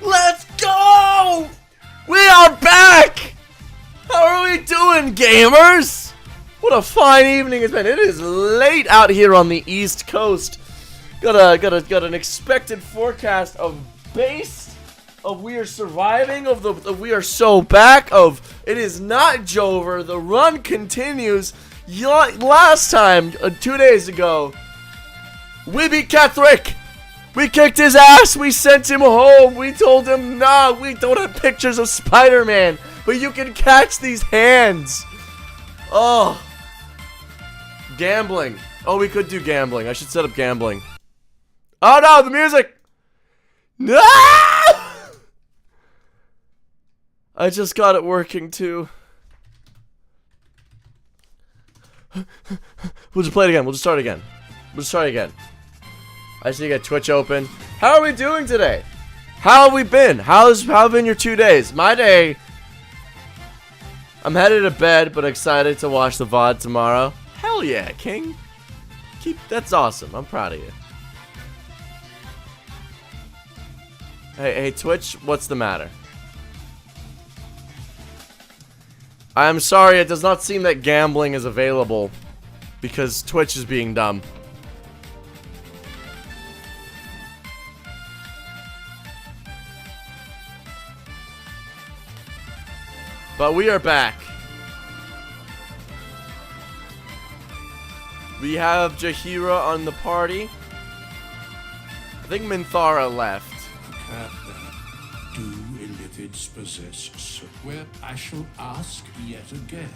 Let's go! We are back! How are we doing, gamers? What a fine evening it's been. It is late out here on the East Coast. Got an expected forecast of base, of we are surviving, of we are so back, of it is not Jover. The run continues. Last time, 2 days ago, we beat Catherick. We kicked his ass. We sent him home. We told him, nah, we don't have pictures of Spider-Man, but you can catch these hands. Oh. Gambling. Oh, we could do gambling. I should set up gambling. Oh no, the music. No! I just got it working too. We'll just play it again. We'll just start again. We'll just try again. I just need to get Twitch open. How are we doing today? How have we been? How have been your 2 days? My day, I'm headed to bed, but excited to watch the VOD tomorrow. Hell yeah, King. That's awesome. I'm proud of you. Hey, Twitch, what's the matter? I'm sorry, it does not seem that gambling is available because Twitch is being dumb. But we are back. We have Jahira on the party. I think Minthara left. Do illithids possess where I shall ask yet again?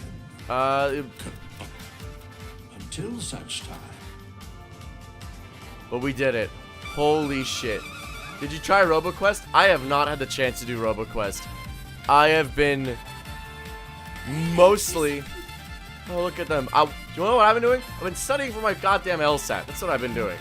Until such time. But we did it. Holy shit. Did you try RoboQuest? I have not had the chance to do RoboQuest. I have been mostly... Oh, look at them. Do you know what I've been doing? I've been studying for my goddamn LSAT. That's what I've been doing.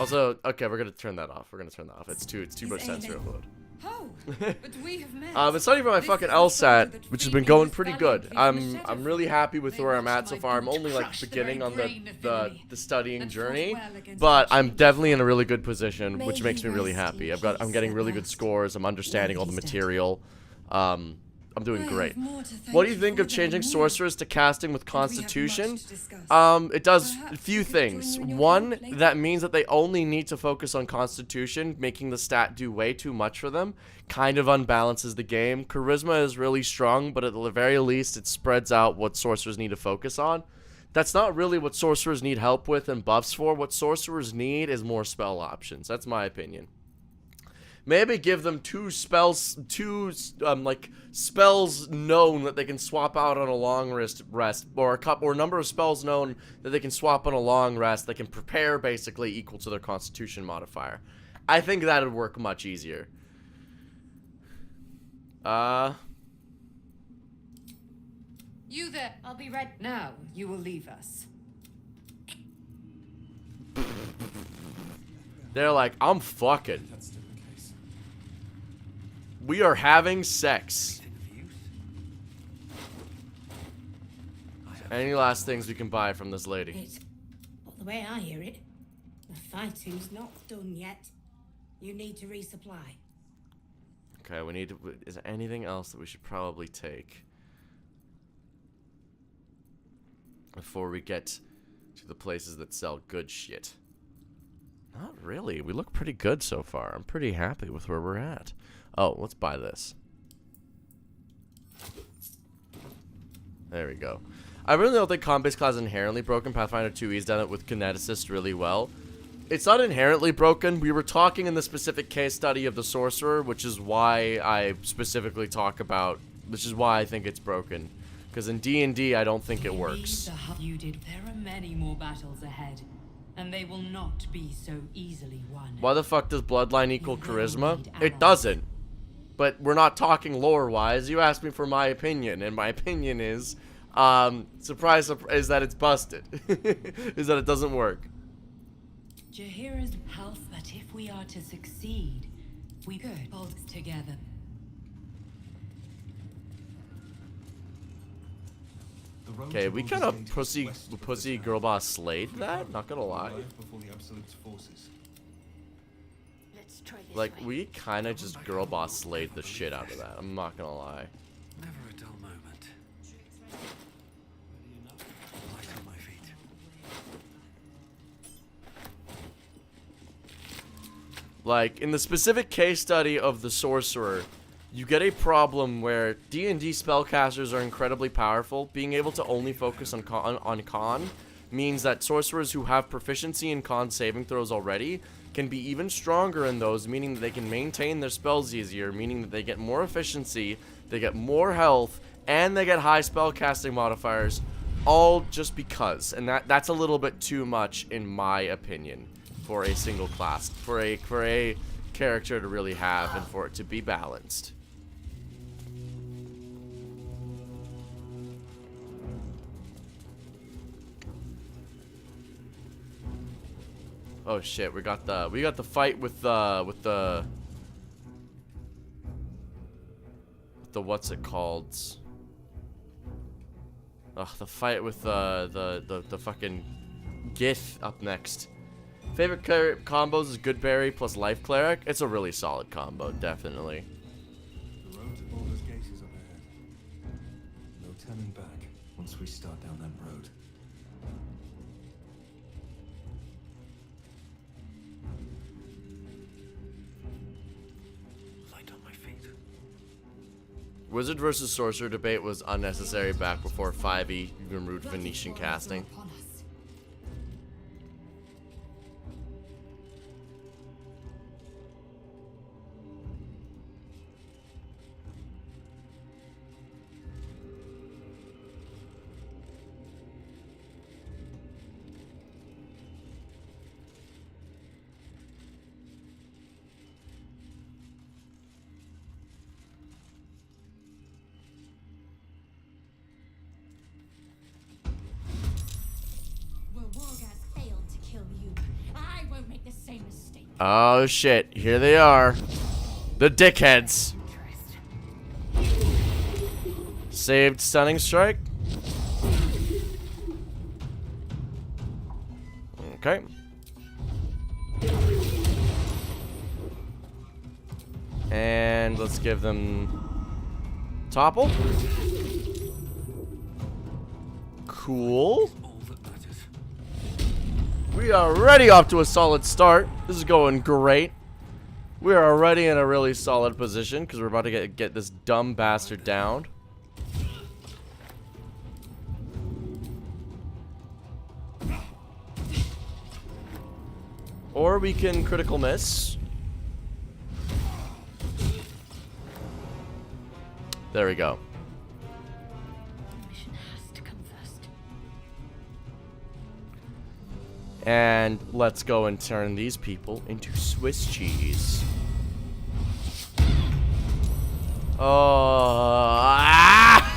Also, okay, we're gonna turn that off. We're gonna turn that off. It's too much sensory overload. Oh, but we have met. I've been studying for my fucking LSAT, which has been going pretty good. I'm really happy with where I'm at so far. I'm only like beginning on the studying journey, but I'm definitely in a really good position, which makes me really happy. I'm getting really good scores. I'm understanding all the material. I'm doing great. What do you think of changing sorcerers to casting with Constitution? It does a few things. One, that means that they only need to focus on Constitution, making the stat do way too much for them. Kind of unbalances the game. Charisma is really strong, but at the very least, it spreads out what sorcerers need to focus on. That's not really what sorcerers need help with and buffs for. What sorcerers need is more spell options. That's my opinion. Maybe give them two spells known that they can swap out on a long rest, or a number of spells known that they can swap on a long rest that can prepare basically equal to their Constitution modifier. I think that would work much easier. You there, I'll be right now. You will leave us. They're like, I'm fucking. We are having sex. Any last things we can buy from this lady? Well, the way I hear it, the fighting's not done yet. You need to resupply. Okay, we need to... Is there anything else that we should probably take before we get to the places that sell good shit? Not really. We look pretty good so far. I'm pretty happy with where we're at. Oh, let's buy this. There we go. I really don't think combat class is inherently broken. Pathfinder 2E's done it with Kineticist really well. It's not inherently broken. We were talking in the specific case study of the Sorcerer, which is why I specifically talk about, which is why I think it's broken. Because in D&D, I don't think it works. There are many more battles ahead, and they will not be so easily won. Why the fuck does Bloodline equal Charisma? It doesn't. But we're not talking lore-wise. You asked me for my opinion, and my opinion is, surprise, is that it's busted. Is that it doesn't work. Jahira's health, but if we are to succeed, we could hold together. Okay, we kind of pussy girl boss slayed that. Not gonna lie. Let's try this Like, way. we kind of just girl boss slayed the shit out of that. I'm not gonna lie. Never a dull moment. Light on my feet. Like, in the specific case study of the Sorcerer, you get a problem where D&D spellcasters are incredibly powerful. Being able to only focus on con means that sorcerers who have proficiency in con saving throws already can be even stronger in those, meaning that they can maintain their spells easier, meaning that they get more efficiency, they get more health, and they get high spellcasting modifiers, all just because. And that's a little bit too much, in my opinion, for a single class, for a character to really have, and for it to be balanced. Oh shit, we got the fight with the what's it called? Ugh, the fight with the fucking Gith up next. Favorite combos is Good Berry plus Life Cleric. It's a really solid combo, definitely. The road to Baldur's Gate is up ahead. No turning back once we start down that road. Light on my feet. Wizard versus Sorcerer debate was unnecessary back before 5e removed Venetian casting. Upon us. Well, Wargas failed to kill you. I won't make the same mistake. Oh shit, here they are. The dickheads. Saved Stunning Strike. Okay. And let's give them Topple. Cool. All that matters. We are already off to a solid start. This is going great. We are already in a really solid position because we're about to get this dumb bastard down. Or we can critical miss. There we go. The mission has to come first. And let's go and turn these people into Swiss cheese. Oh, I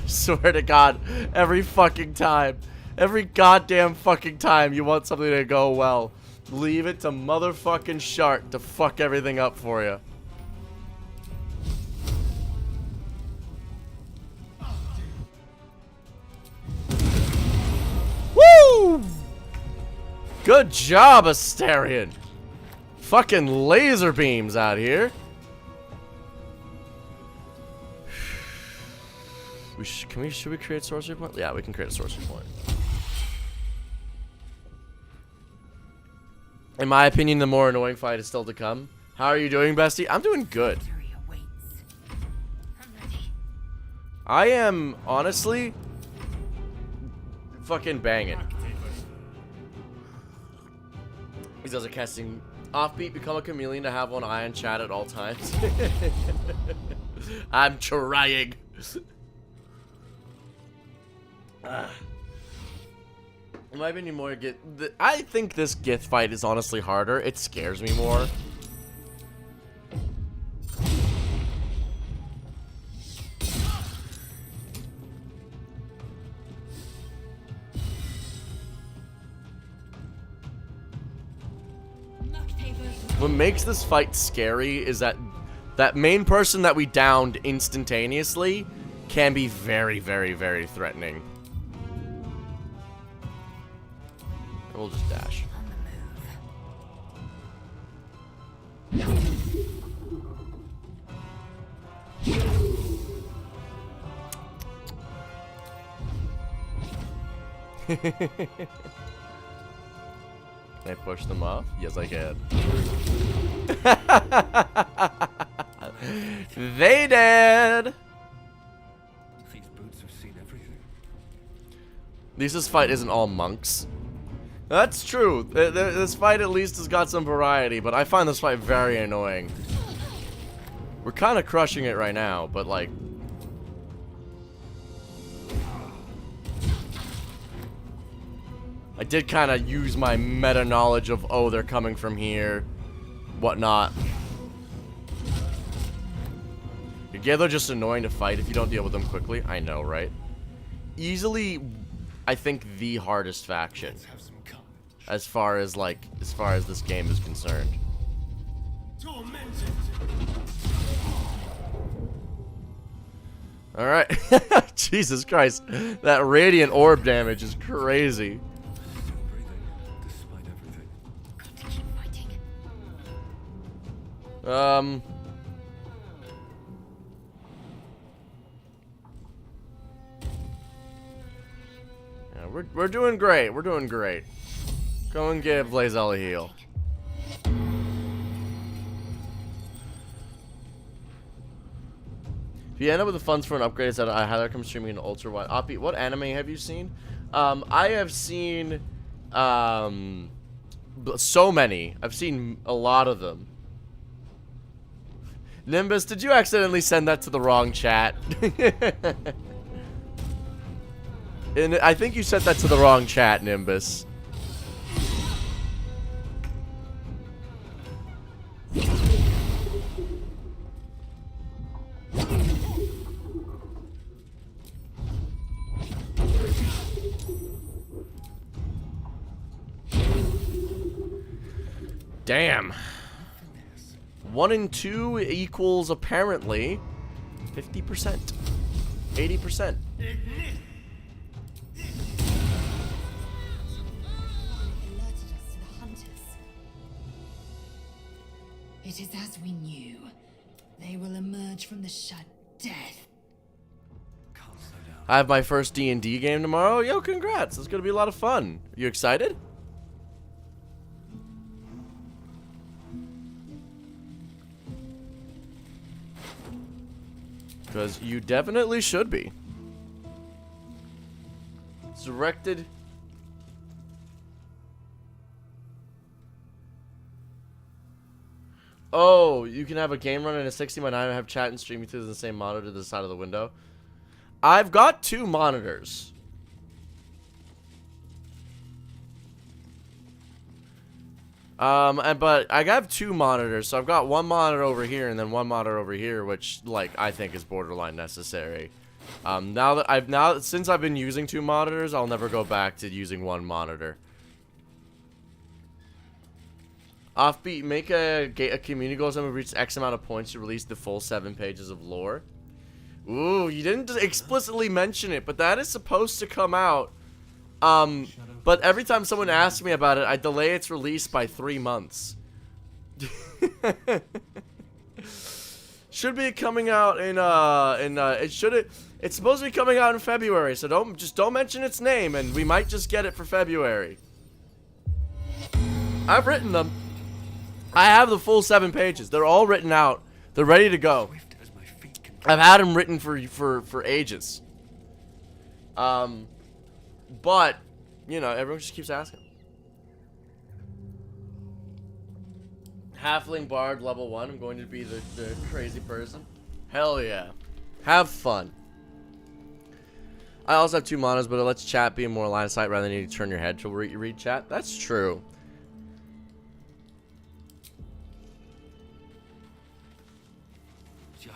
swear to God, every fucking time, every goddamn fucking time you want something to go well, leave it to motherfucking Shark to fuck everything up for you. Woo! Good job, Astarion. Fucking laser beams out here. Should we create sorcery point? Yeah, we can create a sorcery point. In my opinion, the more annoying fight is still to come. How are you doing, bestie? I'm doing good. Victory awaits. I'm ready. I am honestly fucking banging. These guys are casting offbeat, become a chameleon to have one eye on chat at all times. I'm trying. In my opinion, more I think this Gith fight is honestly harder. It scares me more. What makes this fight scary is that that main person that we downed instantaneously can be very, very, very threatening. We'll just dash. On the Can I push them off? Yes, I can. They did! These boots have seen everything. At least this fight isn't all monks. That's true. This fight at least has got some variety, but I find this fight very annoying. We're kind of crushing it right now, but like... I did kind of use my meta knowledge of, oh, they're coming from here, whatnot. Yeah, they're just annoying to fight if you don't deal with them quickly. I know, right? Easily, I think the hardest faction. As far as this game is concerned. Alright. Jesus Christ. That radiant orb damage is crazy. Still breathing, despite everything. Continue fighting. Yeah, we're doing great. We're doing great. Go and give Lae'zel a heal. If you end up with the funds for an upgrade, that I highly recommend streaming an ultra wide. Oppie, what anime have you seen? I have seen so many. I've seen a lot of them. Nimbus, did you accidentally send that to the wrong chat? And I think you sent that to the wrong chat, Nimbus. Damn. 1 and 2 equals apparently 50%. 80%. Alerted us to the hunters. It is as we knew. They will emerge from the shut death. Can't slow down. I have my first D&D game tomorrow. Yo, congrats. It's going to be a lot of fun. You excited? Because you definitely should be. It's directed... Oh, you can have a game run in a 60 by 9 and have chat and streaming through the same monitor to the side of the window. I've got 2 monitors. But I have 2 monitors, so I've got 1 monitor over here and then 1 monitor over here, which, like, I think is borderline necessary. Since I've been using 2 monitors, I'll never go back to using 1 monitor. Offbeat, make a community goal when we reach X amount of points to release the full 7 pages of lore. Ooh, you didn't explicitly mention it, but that is supposed to come out. But every time someone asks me about it, I delay its release by 3 months. Should be coming out it's supposed to be coming out in February, so don't mention its name and we might just get it for February. I've written them. I have the full 7 pages. They're all written out. They're ready to go. Swift as my feet can I've had them written for ages. But, you know, everyone just keeps asking. Halfling Bard level 1. I'm going to be the crazy person. Hell yeah. Have fun. I also have 2 monitors, but it lets chat be in more line of sight rather than needing to turn your head to read chat. That's true.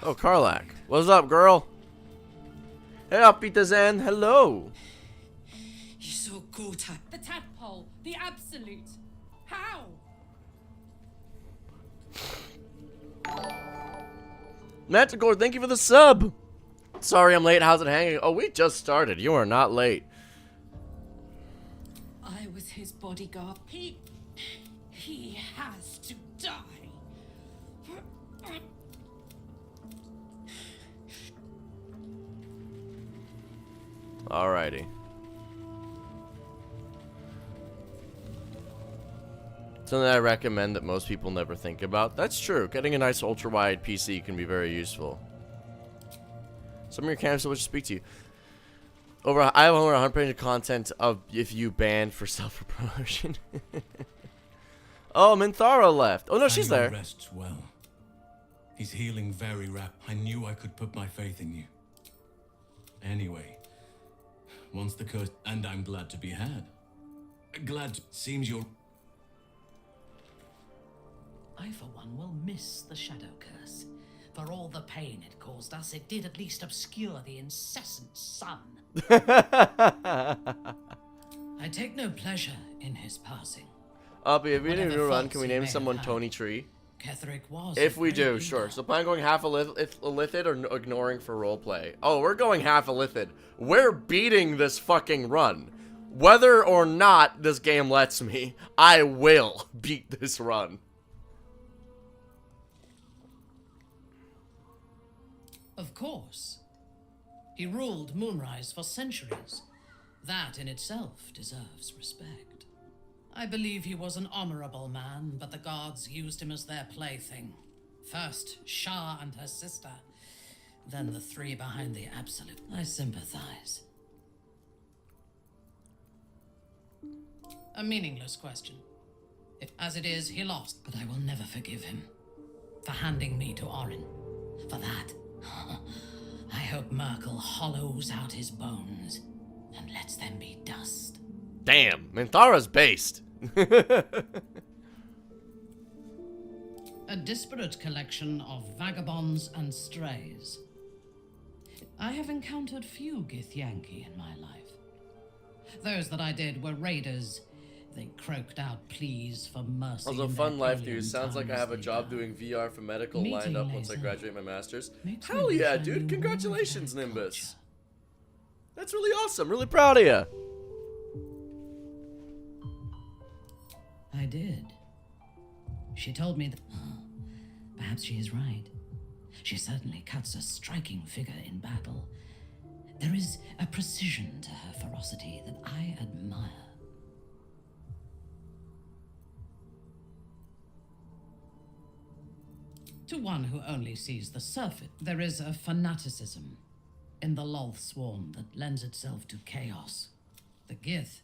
Oh, Karlak. What's up, girl? Hey, Peter Zen. Hello. You saw Gorta. The tadpole, the absolute. How? Manticore, thank you for the sub. Sorry I'm late. How's it hanging? Oh, we just started. You are not late. I was his bodyguard. He has to die. Alrighty. Something I recommend that most people never think about. That's true. Getting a nice ultra-wide PC can be very useful. Some of your camps will speak to you. I have over 100 pages of content of if you banned for self-promotion. Oh, Minthara left. Oh no, she's there. Rests well. He's healing very rapid. I knew I could put my faith in you. Anyway, once the curse, and I'm glad to be had. Glad seems you're. I, for one, will miss the shadow curse. For all the pain it caused us, it did at least obscure the incessant sun. I take no pleasure in his passing. Uppy, if we do a Whatever new run, faults can we he name may have someone had. Tony Tree? Ketherick was If a we great do, leader. sure. So plan going half a Lithid or ignoring for roleplay? Oh, we're going half a Lithid. We're beating this fucking run. Whether or not this game lets me, I will beat this run. Of course. He ruled Moonrise for centuries. That in itself deserves respect. I believe he was an honorable man, but the gods used him as their plaything. First, Shah and her sister, then the three behind the Absolute. I sympathize. A meaningless question. As it is, he lost, but I will never forgive him for handing me to Orin. For that, I hope Merkel hollows out his bones and lets them be dust. Damn, Minthara's based. A disparate collection of vagabonds and strays. I have encountered few Githyanki in my life. Those that I did were raiders. They croaked out pleas for mercy. Also, in fun their life alien news. Sounds like I tongues have a they job died. doing VR for medical Meeting lined up once I Laser graduate my master's. makes me Hell wish yeah, I dude. knew Congratulations, more of their Nimbus. culture. That's really awesome. Really proud of you. I did. She told me that. Perhaps she is right. She certainly cuts a striking figure in battle. There is a precision to her ferocity that I admire. To one who only sees the surface, there is a fanaticism in the Lolth swarm that lends itself to chaos. The Gith.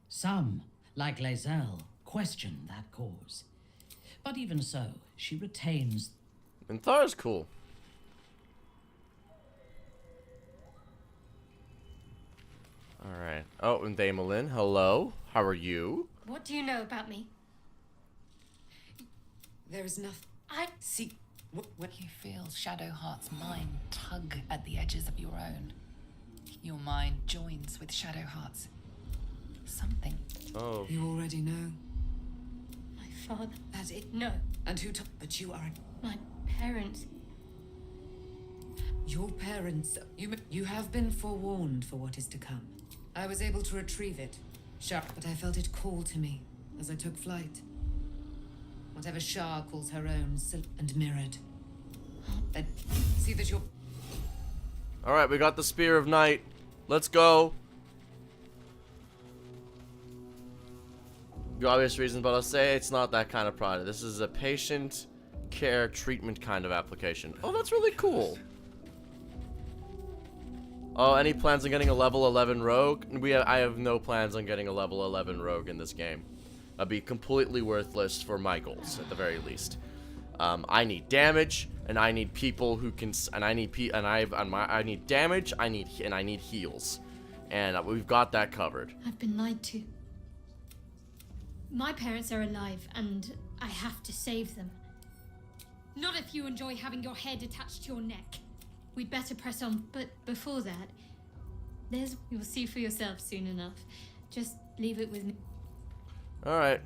Some, like Lae'zel, question that cause. But even so, she retains. Minthara's cool. Alright. Oh, and Damelin, hello. How are you? What do you know about me? There is nothing. I See, what You feel Shadowheart's mind tug at the edges of your own. Your mind joins with Shadowheart's. Something. Oh. you already know. my father. That it. No, And who told? But you are. my parents. Your parents. You have been forewarned for what is to come. I was able to retrieve it, but I felt it call to me as I took flight. Whatever Shah calls her own, and mirrored. See that you're. Alright, we got the Spear of Night. Let's go. The obvious reasons, but I'll say it's not that kind of product. This is a patient care treatment kind of application. Oh, that's really cool. Oh, any plans on getting a level 11 rogue? I have no plans on getting a level 11 rogue in this game. That'd be completely worthless for my goals, at the very least. I need damage, and I need people who can, I need damage, I need heals, and we've got that covered. I've been lied to. My parents are alive, and I have to save them. Not if you enjoy having your head attached to your neck. We'd better press on, but before that, you'll see for yourself soon enough. Just leave it with me. Alright.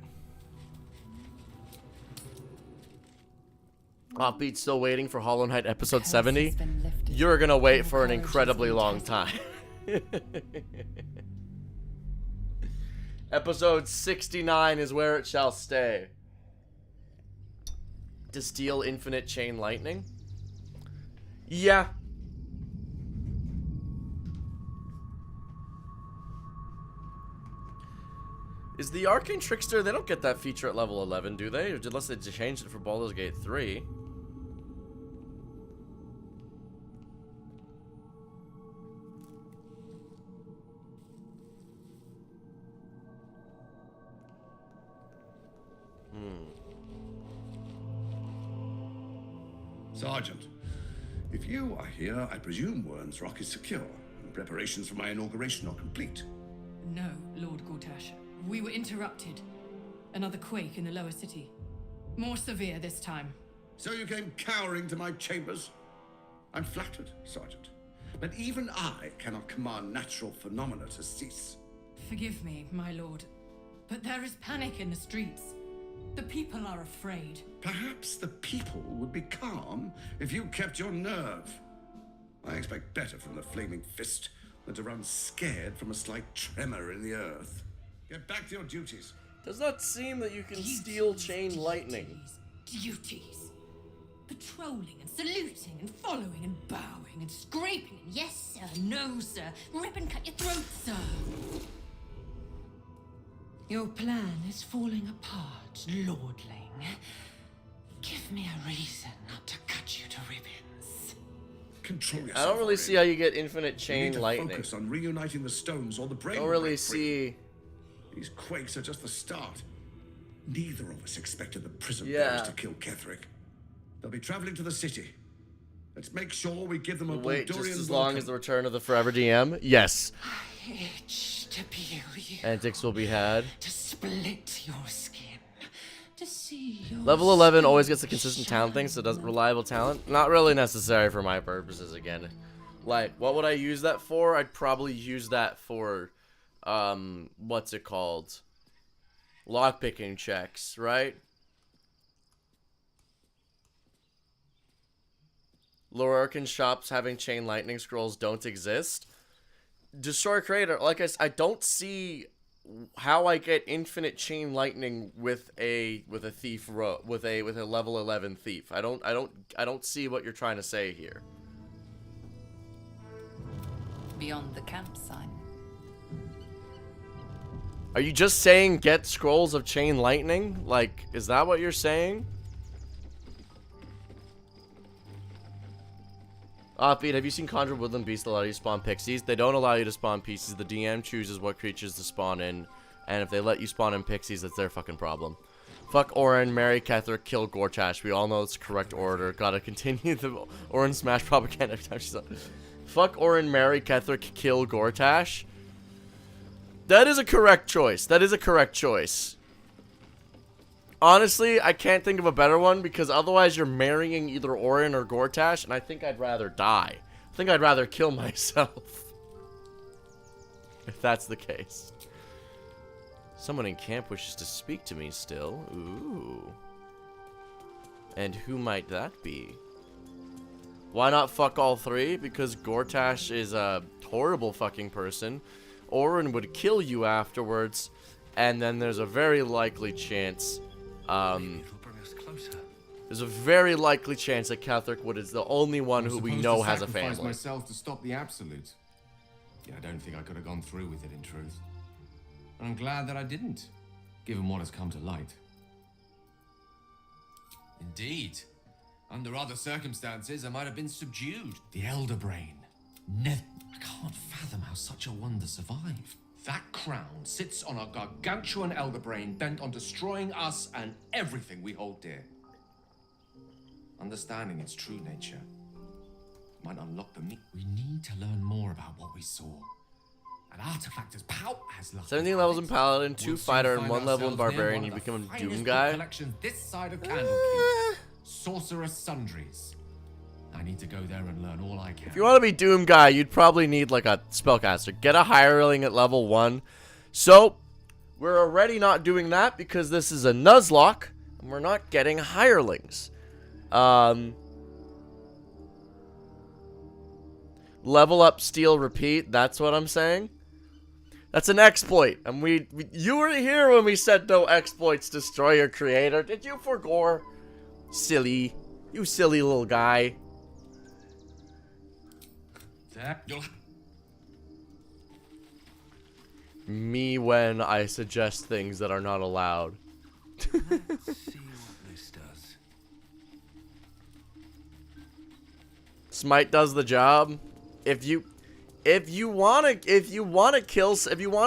Offbeat's still waiting for Hollow Knight episode Curse 70. has been lifted. You're gonna wait Your for an courage has incredibly been long tested. time. Episode 69 is where it shall stay. To steal infinite chain lightning? Yeah. Is the Arcane Trickster, they don't get that feature at level 11, do they? Unless they changed it for Baldur's Gate 3. Sergeant, if you are here, I presume Wern's Rock is secure, and preparations for my inauguration are complete. No, Lord Gortash. We were interrupted. Another quake in the lower city. More severe this time. So you came cowering to my chambers? I'm flattered, Sergeant. But even I cannot command natural phenomena to cease. Forgive me, my lord. But there is panic in the streets. The people are afraid. Perhaps the people would be calm if you kept your nerve. I expect better from the Flaming Fist than to run scared from a slight tremor in the earth. Get back to your duties. Does not seem that you can steal chain lightning. Duties. Patrolling and saluting and following and bowing and scraping and yes sir, no sir, rip and cut your throat, sir. Your plan is falling apart, lordling. Give me a reason not to cut you to ribbons. Control yourself. I don't really see how you get infinite You chain need to lightning. focus on reuniting the stones or the brain. I don't will really break free. see. These quakes are just the start. Neither of us expected the prison Yeah. bearers to kill Ketherick. They'll be traveling to the city. Let's make sure we give them a Wait just Baldurian as long welcome. as the return of the Forever DM. Yes. I itch to peel you. Antics will be had. To split your skin. To see your Level 11 skin always gets a consistent talent thing, so it does shine. reliable talent. Not really necessary for my purposes again. Like, what would I use that for? I'd probably use that for, what's it called? Lockpicking checks, right? Lorarkan shops having chain lightning scrolls don't exist. Destroy Creator, like I don't see how I get infinite chain lightning with a thief with a level 11 thief. I don't see what you're trying to say here. Beyond the camp sign. Are you just saying get scrolls of chain lightning? Like, is that what you're saying? Offbeat, have you seen Conjure Woodland Beast allow you to spawn pixies? They don't allow you to spawn pieces. The DM chooses what creatures to spawn in. And if they let you spawn in pixies, that's their fucking problem. Fuck Orin, marry Ketherick, kill Gortash. We all know it's the correct order. Gotta continue the Orin smash propaganda every time she's on. Fuck Orin, marry Ketherick, kill Gortash. That is a correct choice. That is a correct choice. Honestly, I can't think of a better one because otherwise you're marrying either Orin or Gortash, and I think I'd rather die. I think I'd rather kill myself. If that's the case. Someone in camp wishes to speak to me still. Ooh. And who might that be? Why not fuck all three? Because Gortash is a horrible fucking person. Orin would kill you afterwards. And then there's a very likely chance... there's a very likely chance that Ketherick Wood is the only one who we know has a family. Myself to stop the absolute. Yeah, I don't think I could have gone through with it in truth. And I'm glad that I didn't, given what has come to light. Indeed. Under other circumstances, I might have been subdued. The Elder Brain. Never. I can't fathom how such a wonder survived. That crown sits on a gargantuan Elder Brain bent on destroying us and everything we hold dear. Understanding its true nature might unlock the meat. We need to learn more about what we saw. An artifact as powerful as 17 levels in Paladin, 2 Fighter, and 1 level in Barbarian. You become a Doom guy. This side of Candlekeep. Sorcerer Sundries. I need to go there and learn all I can. If you want to be Doom guy, you'd probably need like a spellcaster. Get a hireling at level 1. So, we're already not doing that because this is a Nuzlocke, and we're not getting hirelings. Level up, steal, repeat. That's what I'm saying. That's an exploit. And you were here when we said no exploits destroy your creator. Did you forgore? Silly. You silly little guy. me when I suggest things that are not allowed. Let's see what this does. Smite does the job. If you wanna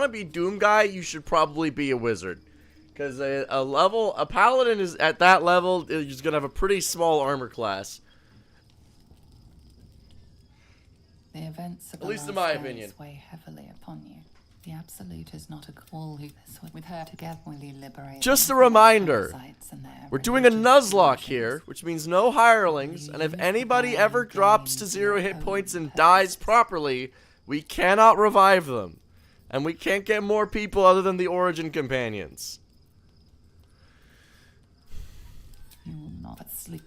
be Doom guy, you should probably be a wizard, because a paladin is at that level is gonna have a pretty small armor class. The events of At least in my days opinion. weigh heavily upon you. The Absolute is not a call who with her together will you liberate. Just a them from their reminder, parasites and their we're doing a religious Nuzlocke delusions. here, which means no hirelings, and if anybody ever drops to 0 hit points and dies properly, we cannot revive them. And we can't get more people other than the Origin companions. You will not sleep.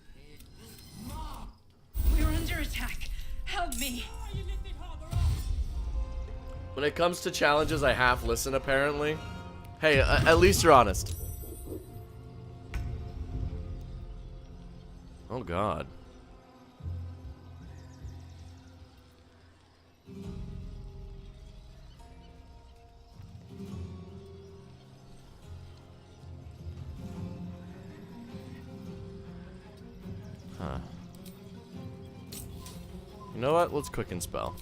We're under attack. Help me. When it comes to challenges, I half listen, apparently. Hey, at least you're honest. Oh, God. Huh. You know what? Let's quicken spell.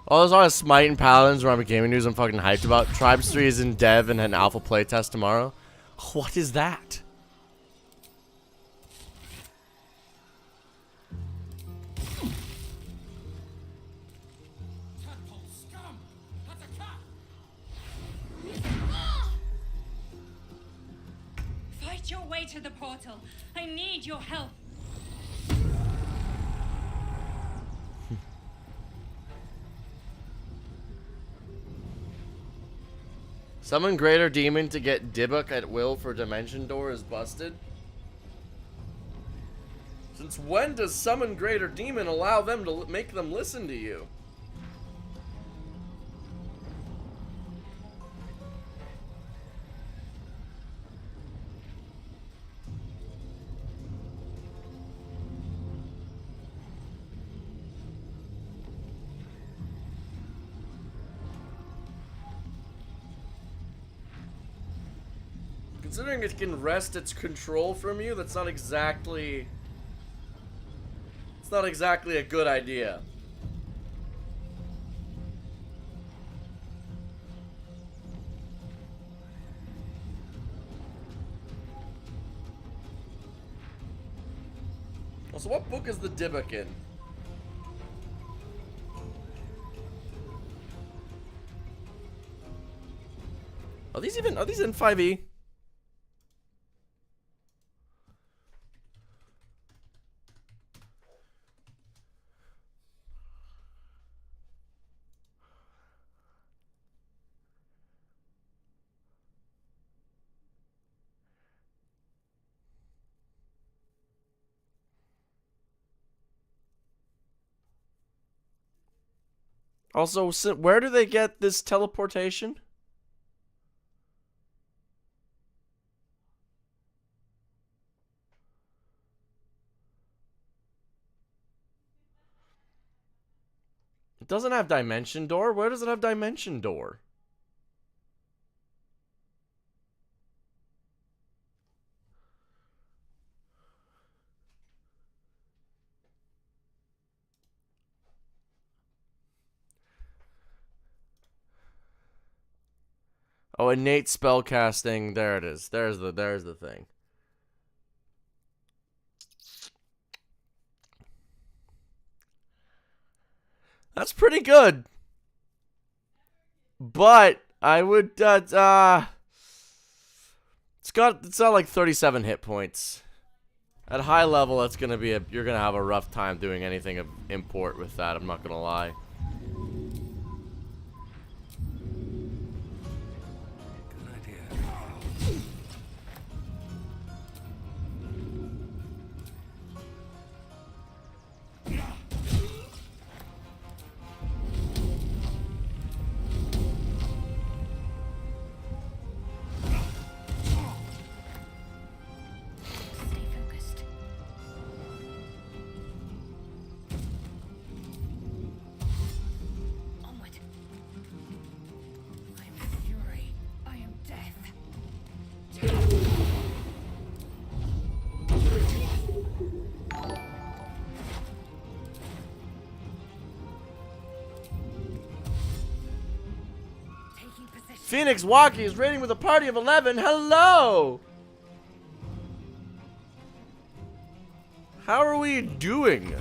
Oh, there's a lot of Smite and Paladins around gaming news I'm fucking hyped about. Tribes 3 is in dev and an alpha playtest tomorrow. What is that? Fight your way to the portal. I need your help. Summon Greater Demon to get Dybbuk at will for Dimension Door is busted. Since when does Summon Greater Demon allow them to make them listen to you? Considering it can wrest its control from you, that's not exactly... It's not exactly a good idea. Also, what book is the Dybbuk in? Are these in 5e? Also, where do they get this teleportation? It doesn't have Dimension Door. Where does it have Dimension Door? Oh, innate spellcasting. There it is. There's the thing. That's pretty good. But I would It's got like 37 hit points. At high level, that's gonna be you're gonna have a rough time doing anything of import with that. I'm not gonna lie. Phoenix Walkie is raiding with a party of 11. Hello! How are we doing?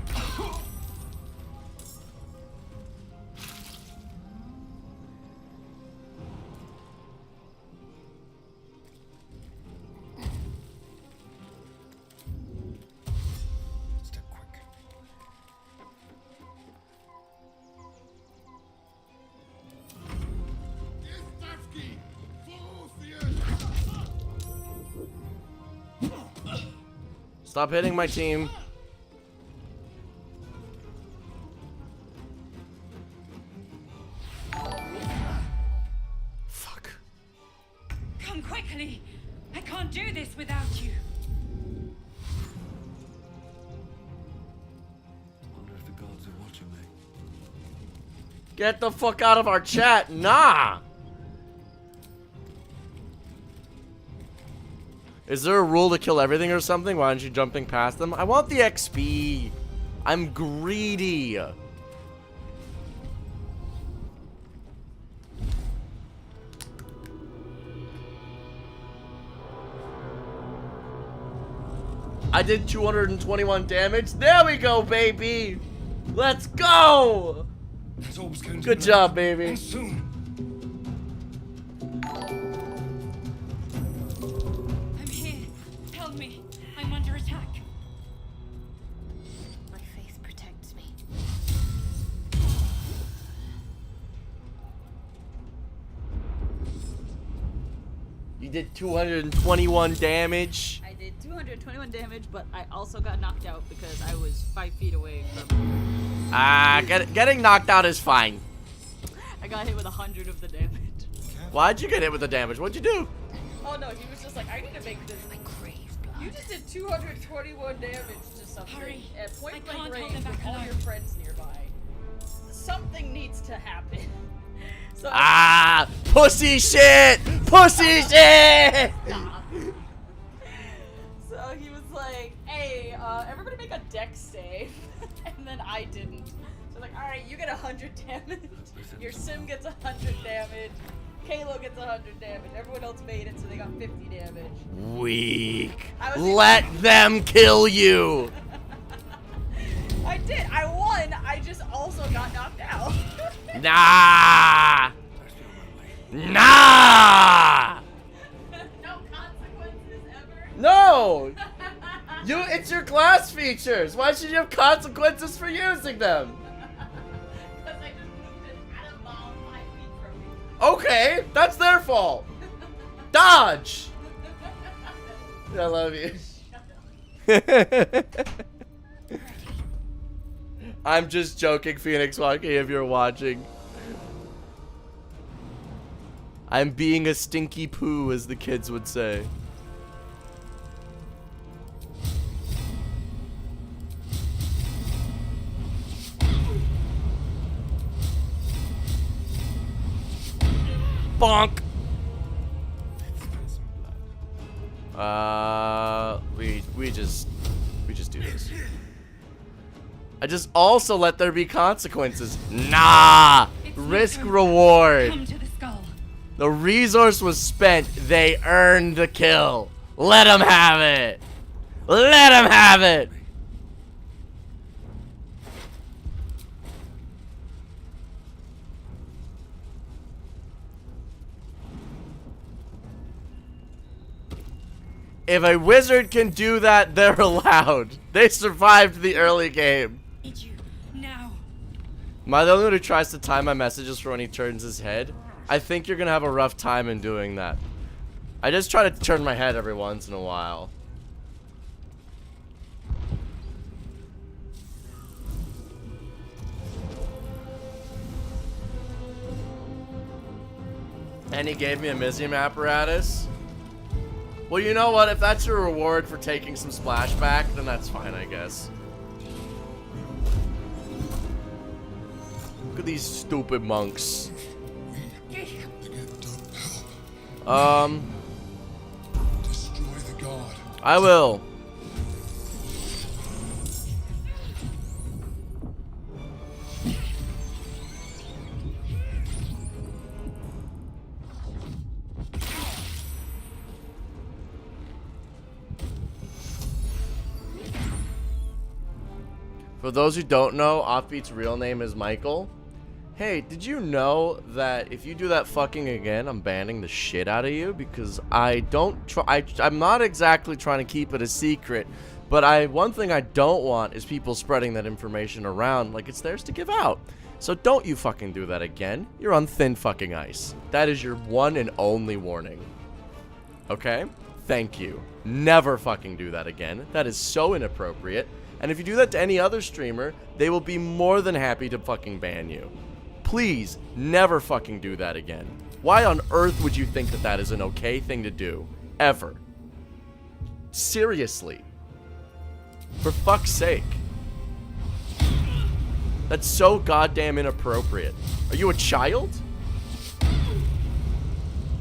Stop hitting my team. Fuck. Come quickly! I can't do this without you. I wonder if the gods are watching me. Get the fuck out of our chat. Nah! Is there a rule to kill everything or something? Why aren't you jumping past them? I want the XP. I'm greedy. I did 221 damage. There we go, baby. Let's go. Good job, baby. I'm under attack. My faith protects me. You did 221 damage. I did 221 damage, but I also got knocked out because I was 5 feet away from... Getting knocked out is fine. I got hit with 100 of the damage. Why'd you get hit with the damage? What'd you do? Oh no, he was just like, I need to make this. You just did 221 damage to something at point blank range with all your friends nearby. Something needs to happen. So pussy shit! Pussy shit! Stop. So he was like, hey, everybody make a dex save. And then I didn't. So like, alright, you get 100 damage. Your sim gets 100 damage. Kalo gets 100 damage. Everyone else made it, so they got 50 damage. Weak. Let them kill you. I did. I won. I just also got knocked out. Nah. Nah. No consequences ever. No. It's your class features. Why should you have consequences for using them? Because I just moved an atom bomb 5 feet from me. Okay, that's their fault. Dodge. I love you. I'm just joking, Phoenix Walkie, if you're watching. I'm being a stinky poo, as the kids would say. Bonk. We just do this. I just also let there be consequences. Nah. Risk reward. Come to the skull. The resource was spent. They earned the kill. Let them have it. Let them have it. If a wizard can do that, they're allowed. They survived the early game. Need you now. Am I the only one who tries to time my messages for when he turns his head? I think you're gonna have a rough time in doing that. I just try to turn my head every once in a while. And he gave me a Mizium apparatus. Well, you know what? If that's your reward for taking some splashback, then that's fine, I guess. Look at these stupid monks. Destroy the god. I will. For those who don't know, Offbeat's real name is Michael. Hey, did you know that if you do that fucking again, I'm banning the shit out of you? Because I'm not exactly trying to keep it a secret, but one thing I don't want is people spreading that information around like it's theirs to give out. So don't you fucking do that again. You're on thin fucking ice. That is your one and only warning. Okay? Thank you. Never fucking do that again. That is so inappropriate. And if you do that to any other streamer, they will be more than happy to fucking ban you. Please, never fucking do that again. Why on earth would you think that that is an okay thing to do? Ever. Seriously. For fuck's sake. That's so goddamn inappropriate. Are you a child?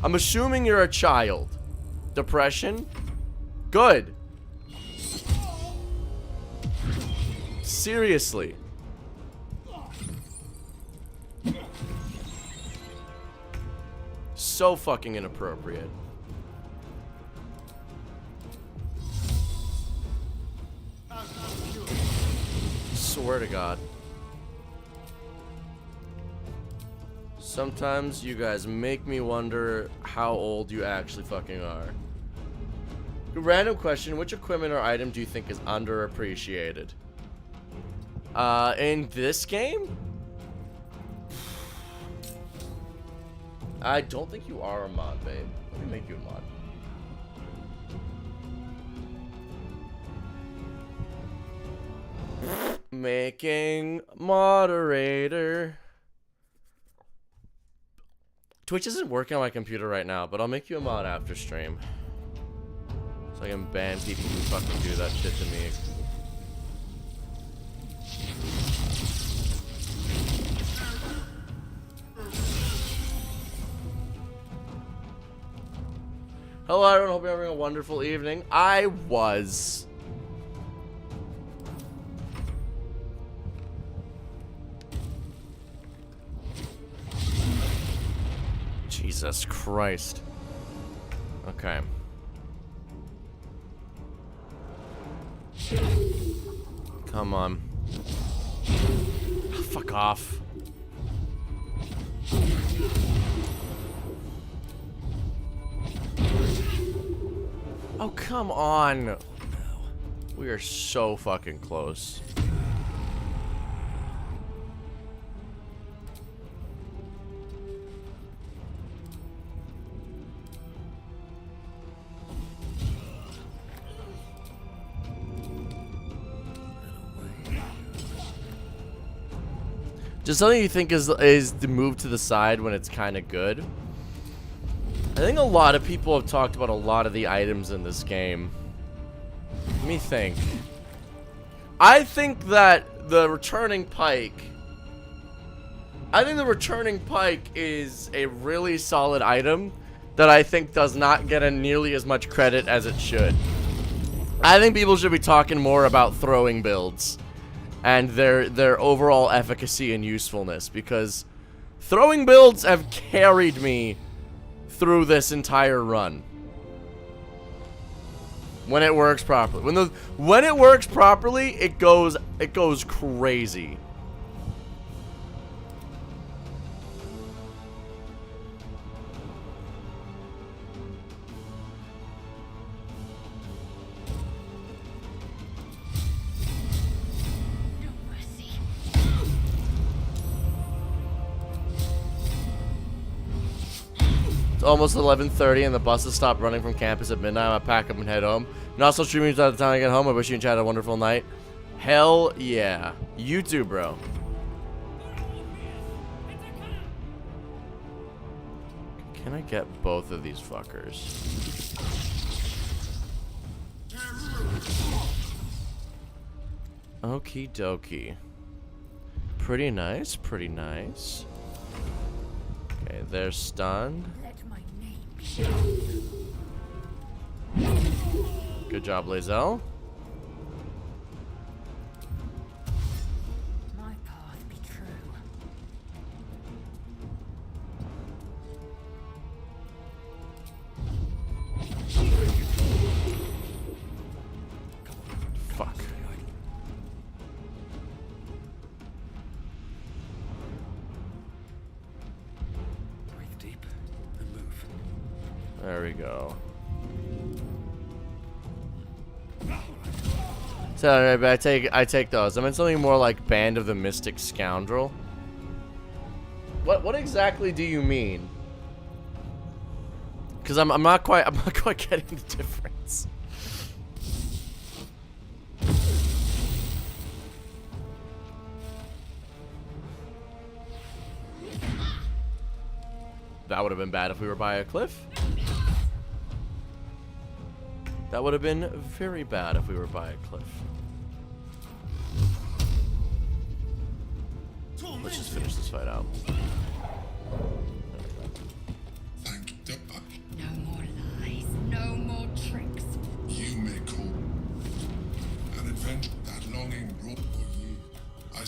I'm assuming you're a child. Depression? Good. Seriously. So fucking inappropriate. Swear to God. Sometimes you guys make me wonder how old you actually fucking are. Random question, which equipment or item do you think is underappreciated? In this game? I don't think you are a mod, babe. Let me make you a mod. Making moderator. Twitch isn't working on my computer right now, but I'll make you a mod after stream. So I can ban people who fucking do that shit to me. Hello everyone, hope you're having a wonderful evening. I was. Jesus Christ. Okay. Come on. Fuck off. Oh, come on. We are so fucking close. Just something you think is the move to the side when it's kind of good. I think a lot of people have talked about a lot of the items in this game. Let me think. I think that the returning pike... I think the returning pike is a really solid item that I think does not get nearly as much credit as it should. I think people should be talking more about throwing builds and their overall efficacy and usefulness, because throwing builds have carried me through this entire run. When it works properly. When it works properly, it goes crazy. It's almost 11:30 and the buses stop running from campus at midnight. I pack up and head home. And also streaming by the time I get home. I wish you and Chad a wonderful night. Hell yeah. You too, bro. Can I get both of these fuckers? Okie dokie. Pretty nice, pretty nice. Okay, they're stunned. Good job, Lae'zel. My path be true. Fuck. Breathe deep and move. There we go. So but I take those. I meant something more like Band of the Mystic Scoundrel. What exactly do you mean? Because I'm not quite getting the difference. That would have been bad if we were by a cliff. That would have been very bad if we were by a cliff. Let's just finish this fight out. No more lies, no more tricks. You may call an adventure that longing brought for you. I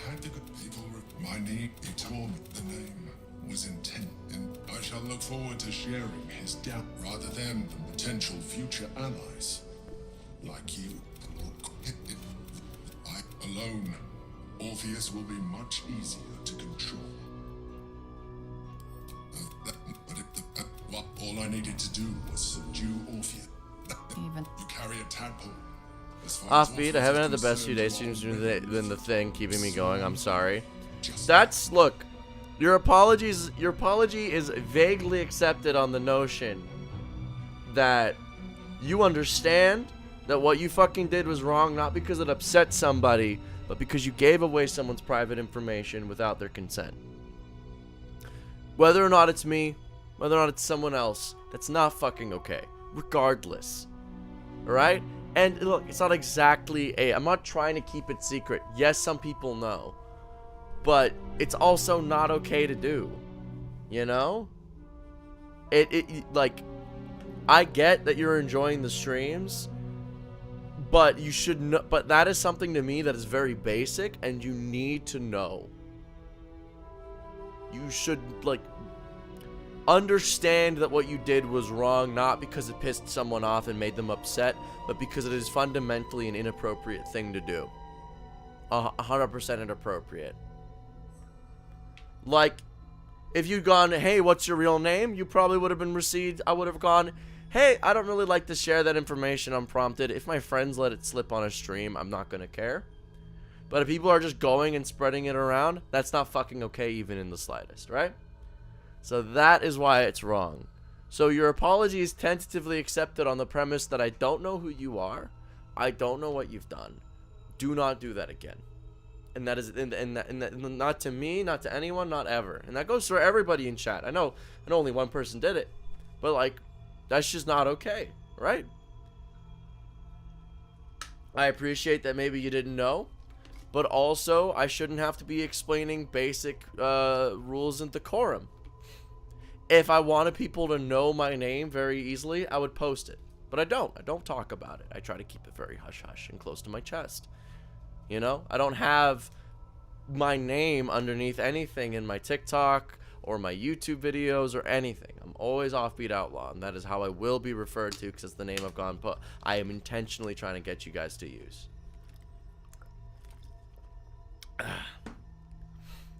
had to go people my need. He told me the name was intent, and I shall look forward to sharing his doubt rather than the potential future allies like you. I alone, Orpheus will be much easier to control. All I needed to do was subdue Orpheus. You carry a tadpole. Offbeat, I haven't had the best few days since than the thing keeping me going. I'm sorry. That's look. Your apology is vaguely accepted on the notion that you understand that what you fucking did was wrong, not because it upset somebody, but because you gave away someone's private information without their consent. Whether or not it's me, whether or not it's someone else, that's not fucking okay. Regardless. Alright? And look, it's not exactly I'm not trying to keep it secret. Yes, some people know. But it's also not okay to do. You know? Like, I get that you're enjoying the streams, but you should know, but that is something to me that is very basic, and you need to know. You should, like, understand that what you did was wrong, not because it pissed someone off and made them upset, but because it is fundamentally an inappropriate thing to do. 100% inappropriate. Like, if you'd gone, hey, what's your real name? You probably would have been received. I would have gone, hey, I don't really like to share that information unprompted. If my friends let it slip on a stream, I'm not going to care. But if people are just going and spreading it around, that's not fucking okay even in the slightest, right? So that is why it's wrong. So your apology is tentatively accepted on the premise that I don't know who you are. I don't know what you've done. Do not do that again. And that is, and not to me, not to anyone, not ever. And that goes for everybody in chat. I know only one person did it. But, like, that's just not okay, right? I appreciate that maybe you didn't know. But also, I shouldn't have to be explaining basic rules and decorum. If I wanted people to know my name very easily, I would post it. But I don't. I don't talk about it. I try to keep it very hush-hush and close to my chest. You know? I don't have my name underneath anything in my TikTok or my YouTube videos or anything. I'm always Offbeat Outlaw, and that is how I will be referred to because it's the name I've gone put. I am intentionally trying to get you guys to use.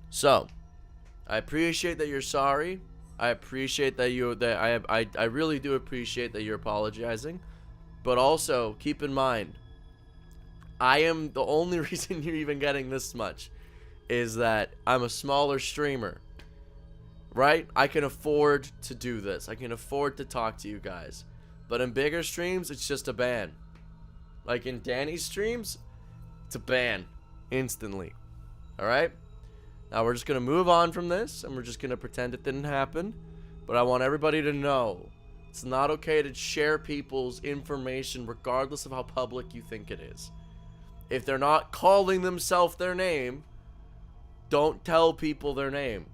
So, I appreciate that you're sorry. I appreciate that I really do appreciate that you're apologizing. But also, keep in mind, I am the only reason you're even getting this much is that I'm a smaller streamer. right? I can afford to do this. I can afford to talk to you guys. But in bigger streams, it's just a ban. Like in Danny's streams, it's a ban. Instantly. Alright? Now we're just going to move on from this, and we're just going to pretend it didn't happen. But I want everybody to know, it's not okay to share people's information regardless of how public you think it is. If they're not calling themselves their name, don't tell people their name.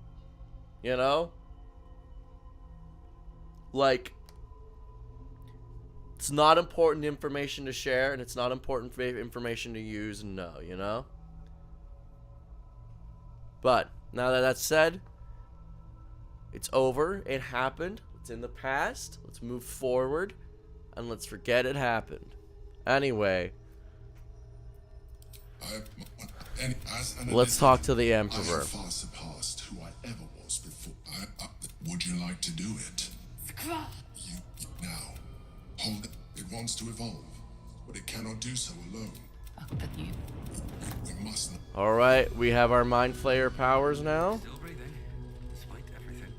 You know? Like, it's not important information to share, and it's not important information to use and know, you know? But, now that that's said, it's over. It happened. It's in the past. Let's move forward, and let's forget it happened. Anyway, let's talk to the Emperor. I have far surpassed who I ever was before. Would you like to do it? Now, hold it. It wants to evolve, but it cannot do so alone. We must not. Alright, we have our Mind Flayer powers now. Still breathing, despite everything.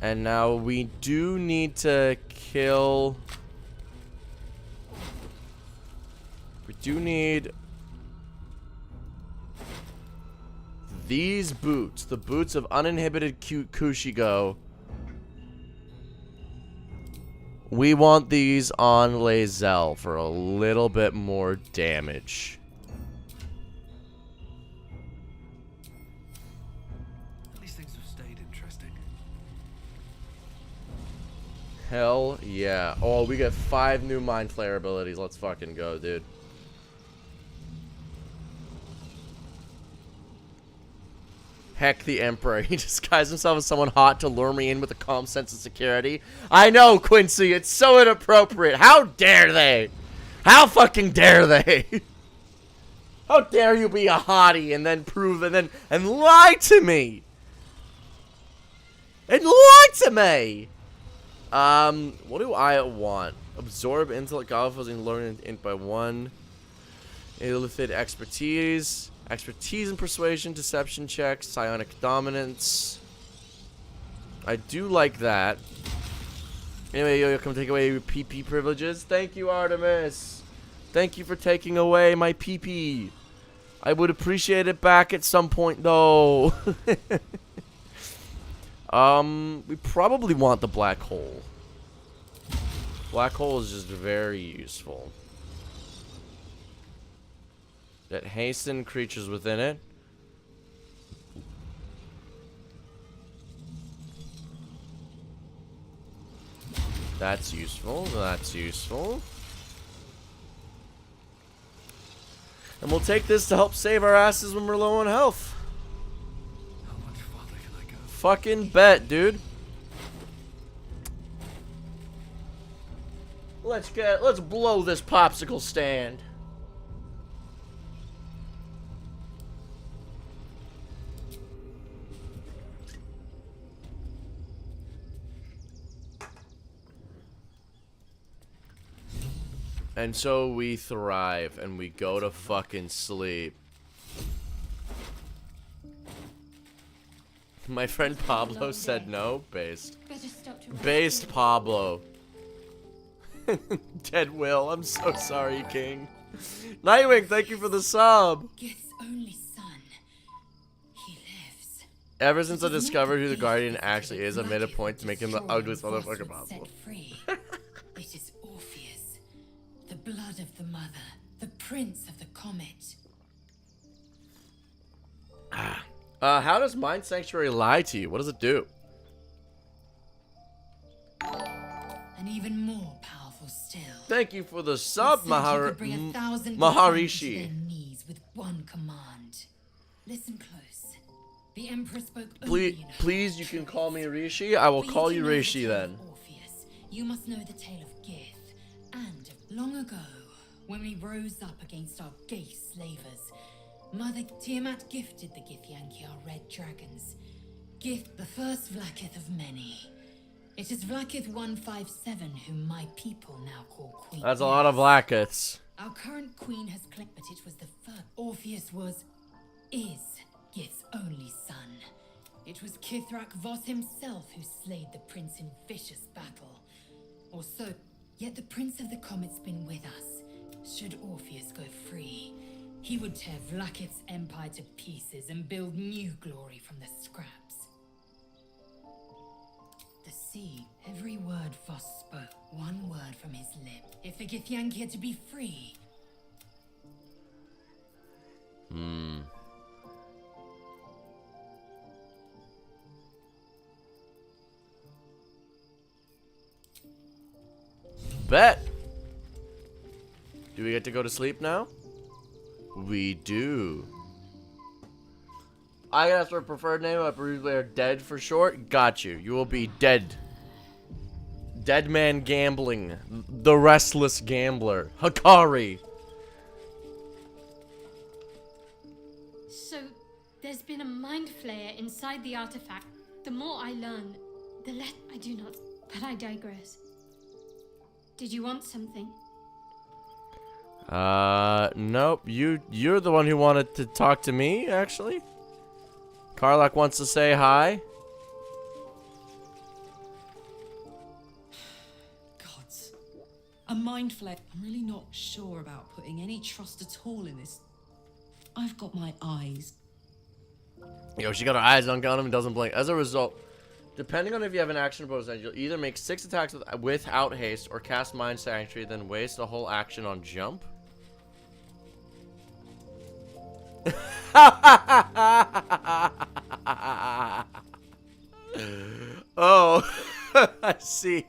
And now we do need to kill... We do need... these boots. The boots of uninhibited Kushigo. We want these on Lae'zel for a little bit more damage. At least things have stayed interesting. Hell yeah. Oh, we get 5 new Mind Flayer abilities. Let's fucking go, dude. Heck, the Emperor. He disguised himself as someone hot to lure me in with a calm sense of security. I know, Quincy. It's so inappropriate. How dare they? How fucking dare they? How dare you be a hottie and then prove and lie to me? And lie to me. What do I want? Absorb intellect, alphas, and learn int by 1. Illithid expertise. Expertise in persuasion, deception checks, psionic dominance. I do like that. Anyway, yo, come take away your PP privileges. Thank you, Artemis. Thank you for taking away my PP. I would appreciate it back at some point, though. We probably want the black hole. Black hole is just very useful. That hasten creatures within it. That's useful. That's useful. And we'll take this to help save our asses when we're low on health. How much farther can I go? Fucking bet, dude. Let's blow this popsicle stand. And so we thrive, and we go to fucking sleep. My friend Pablo said no. Based. Based Pablo. Dead Will. I'm so sorry, King. Nightwing, thank you for the sub. Gith's only son. He lives. Ever since I discovered who the Guardian actually is, I made a point to make him the ugliest motherfucker possible. It is Orpheus, the blood of the mother, the prince of the comet. How does Mind Sanctuary lie to you? What does it do? And even more powerful still. Thank you for the sub, Maharishi. With one command. Listen close. The Emperor spoke. Please, you can call me Rishi. I will call you Rishi then. Orpheus, you must know the tale of Gith. And long ago, when we rose up against our gay slavers, Mother Tiamat gifted the Githyanki our red dragons. Gith, the first Vlakith of many. It is Vlakith 157 whom my people now call Queen. That's a lot of Vlakiths. Our current queen has claimed, but it was the first. Orpheus is Gith's only son. It was Kithrak Voss himself who slayed the prince in vicious battle. Or so. Yet the Prince of the Comet's been with us. Should Orpheus go free, he would tear Vlaakith's empire to pieces and build new glory from the scraps. The sea, every word Voss spoke, one word from his lip. If the Githyanki are to be free. Bet. Do we get to go to sleep now? We do. I asked for a preferred name. I believe they are dead for short. Got you. You will be dead. Dead man gambling. The restless gambler. Hakari. So, there's been a mind flayer inside the artifact. The more I learn, the less I do not. But I digress. Did you want something? Nope. You're the one who wanted to talk to me, actually. Karlach wants to say hi. Gods. A mind flare. I'm really not sure about putting any trust at all in this. I've got my eyes. Yo, she got her eyes on him and doesn't blink. As a result, depending on if you have an action bonus, you'll either make 6 attacks without haste or cast Mind Sanctuary, then waste a whole action on jump. Oh, I see.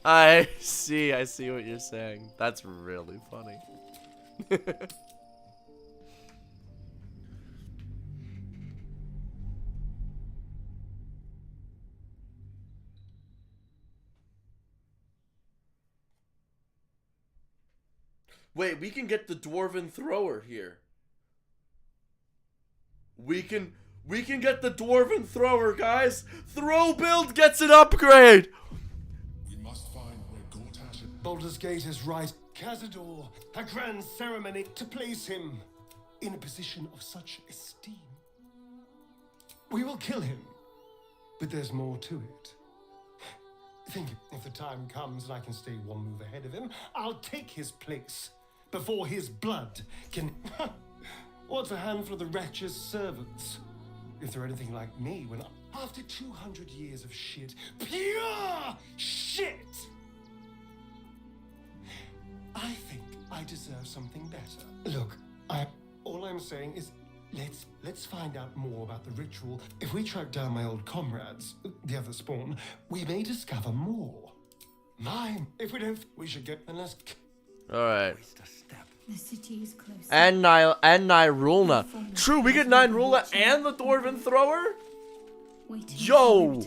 I see what you're saying. That's really funny. Wait, we can get the Dwarven Thrower here. We can get the Dwarven Thrower, guys. Throw build gets an upgrade. We must find where Gortash and Baldur's Gate is right. Cazador, a grand ceremony to place him in a position of such esteem. We will kill him, but there's more to it. Think if the time comes and I can stay one move ahead of him, I'll take his place before his blood can... What's a handful of the wretch's servants? If they're anything like me, when after 200 years of shit, pure shit, I think I deserve something better. Look, all I'm saying is let's find out more about the ritual. If we track down my old comrades, the other spawn, we may discover more. Mine. If we don't, we should get unless. All right. The city is close. And Nyrulna. True, we get Nyrulna and the Dwarven Thrower?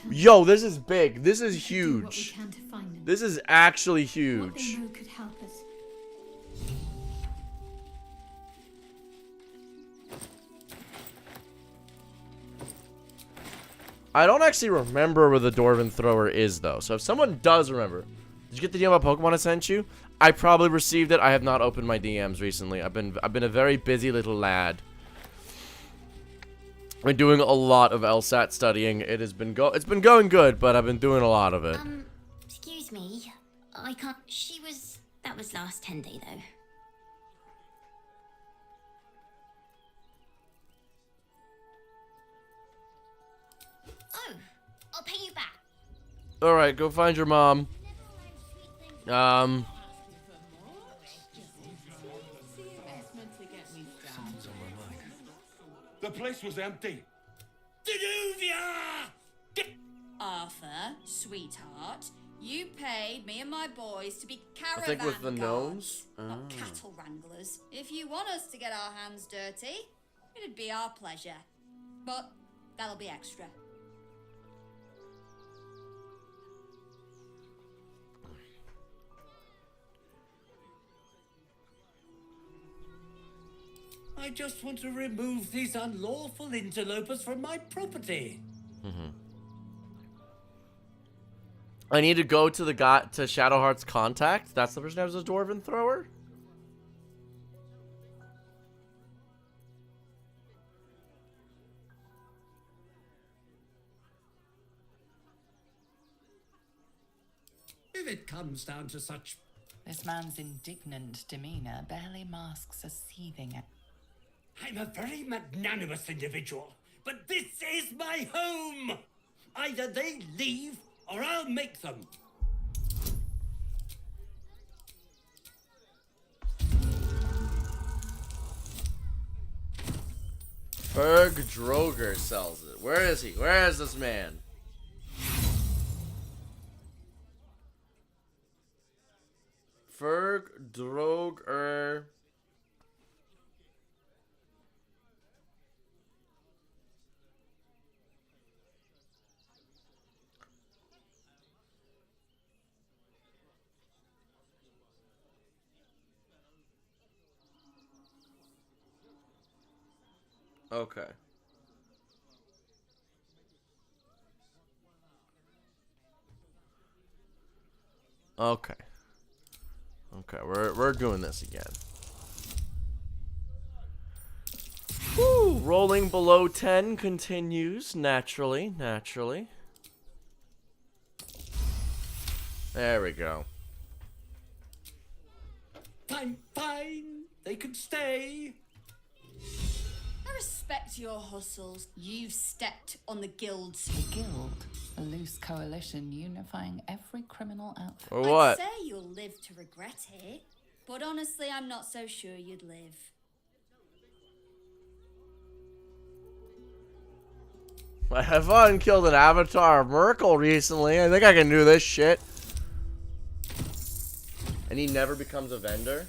Yo, this is big. This is huge. This is actually huge. What they know could help us. I don't actually remember where the Dwarven Thrower is, though. So if someone does remember, did you get the DM about Pokemon I sent you? I probably received it. I have not opened my DMs recently. I've been a very busy little lad. I've been doing a lot of LSAT studying. It's been going good, but I've been doing a lot of it. Excuse me. I can't. That was last 10 day though. Oh, I'll pay you back. All right, go find your mom. The place was empty. Arthur, sweetheart, you paid me and my boys to be caravan I think with the gnomes. not cattle wranglers. If you want us to get our hands dirty, it'd be our pleasure. But that'll be extra. I just want to remove these unlawful interlopers from my property. I need to go to the guy to Shadowheart's contact. That's the person who has a Dwarven Thrower. it comes down to such... This man's indignant demeanor barely masks a seething... I'm a very magnanimous individual, but this is my home! Either they leave, or I'll make them. Ferg Droger sells it. Where is he? Where is this man? Ferg Droger. Okay. Okay. Okay, we're doing this again. Woo! Rolling below 10 continues naturally. There we go. Fine. They can stay. I respect your hustles. You've stepped on the guild's... The guild? A loose coalition unifying every criminal outfit. Or what? I'd say you'll live to regret it, but honestly, I'm not so sure you'd live. I have fun killed an avatar of Merkel recently. I think I can do this shit. And he never becomes a vendor.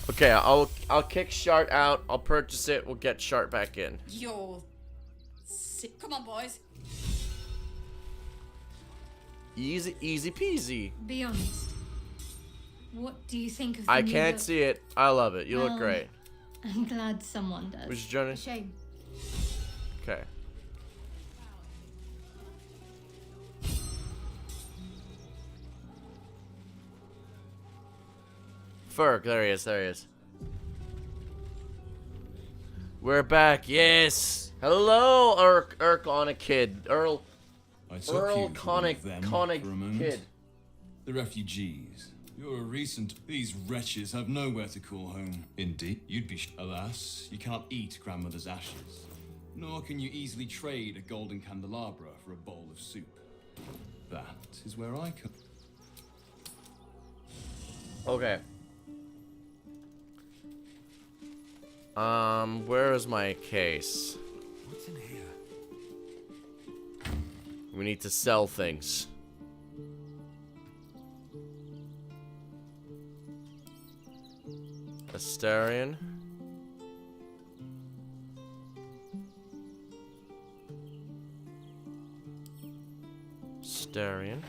Okay, I'll kick Shart out. I'll purchase it. We'll get Shart back in. You're sick. Come on, boys. Easy peasy. Be honest. What do you think of the I new can't look? see it. I love it. You look Well, great. I'm glad someone does. Which journey? Shame. Okay. Ferg, there he is. We're back, yes! Hello, Urconic Kid. Earl Conic Kid. The refugees. You're a recent... These wretches have nowhere to call home. Indeed. You'd be... Alas, you can't eat grandmother's ashes. Nor can you easily trade a golden candelabra for a bowl of soup. That is where I come... Okay. Where is my case? What's in here? We need to sell things. Astarion. Astarion.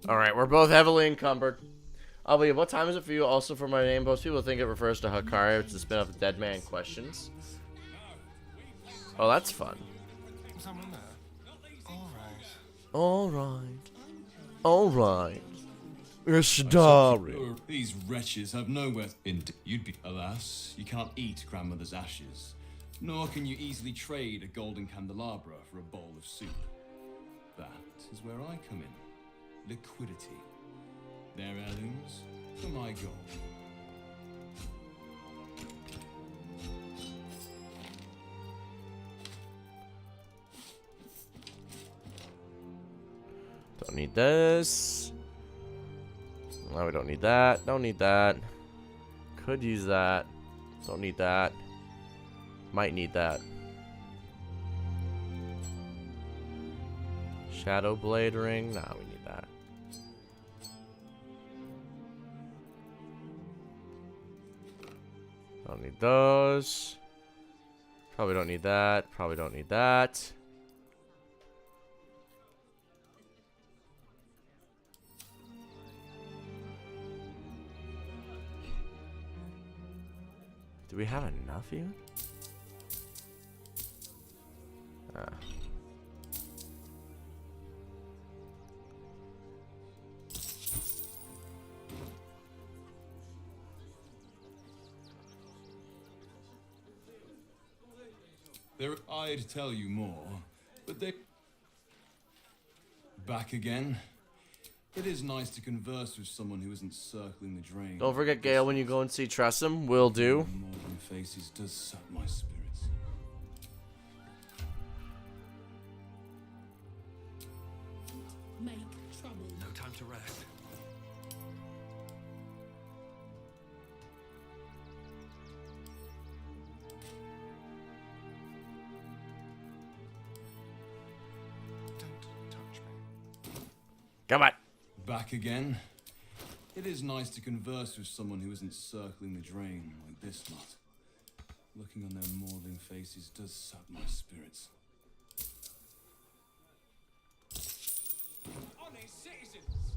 Alright, we're both heavily encumbered. I'll believe. What time is it for you? Also for my name, most people think it refers to Hakari, which is the spin-off of Dead Man Questions. Oh, that's fun. Someone there. Alright. Istari. These wretches have nowhere... You'd be... Alas, you can't eat grandmother's ashes. Nor can you easily trade a golden candelabra for a bowl of soup. That is where I come in. Liquidity. Their heirlooms for my gold. Don't need this. No, we don't need that. Don't need that. Could use that. Don't need that. Might need that. Shadow Blade Ring. Nah, we need that. Don't need those. Probably don't need that. Probably don't need that. Do we have enough even? I'd tell you more, but they... Back again? It is nice to converse with someone who isn't circling the drain. Don't forget Gale when you go and see Tressum. Will do. Modern faces does sap my spirits. Make trouble. No time to rest. Come on. Back again? It is nice to converse with someone who isn't circling the drain like this lot. Looking on their maudlin faces does sap my spirits. Honest citizens!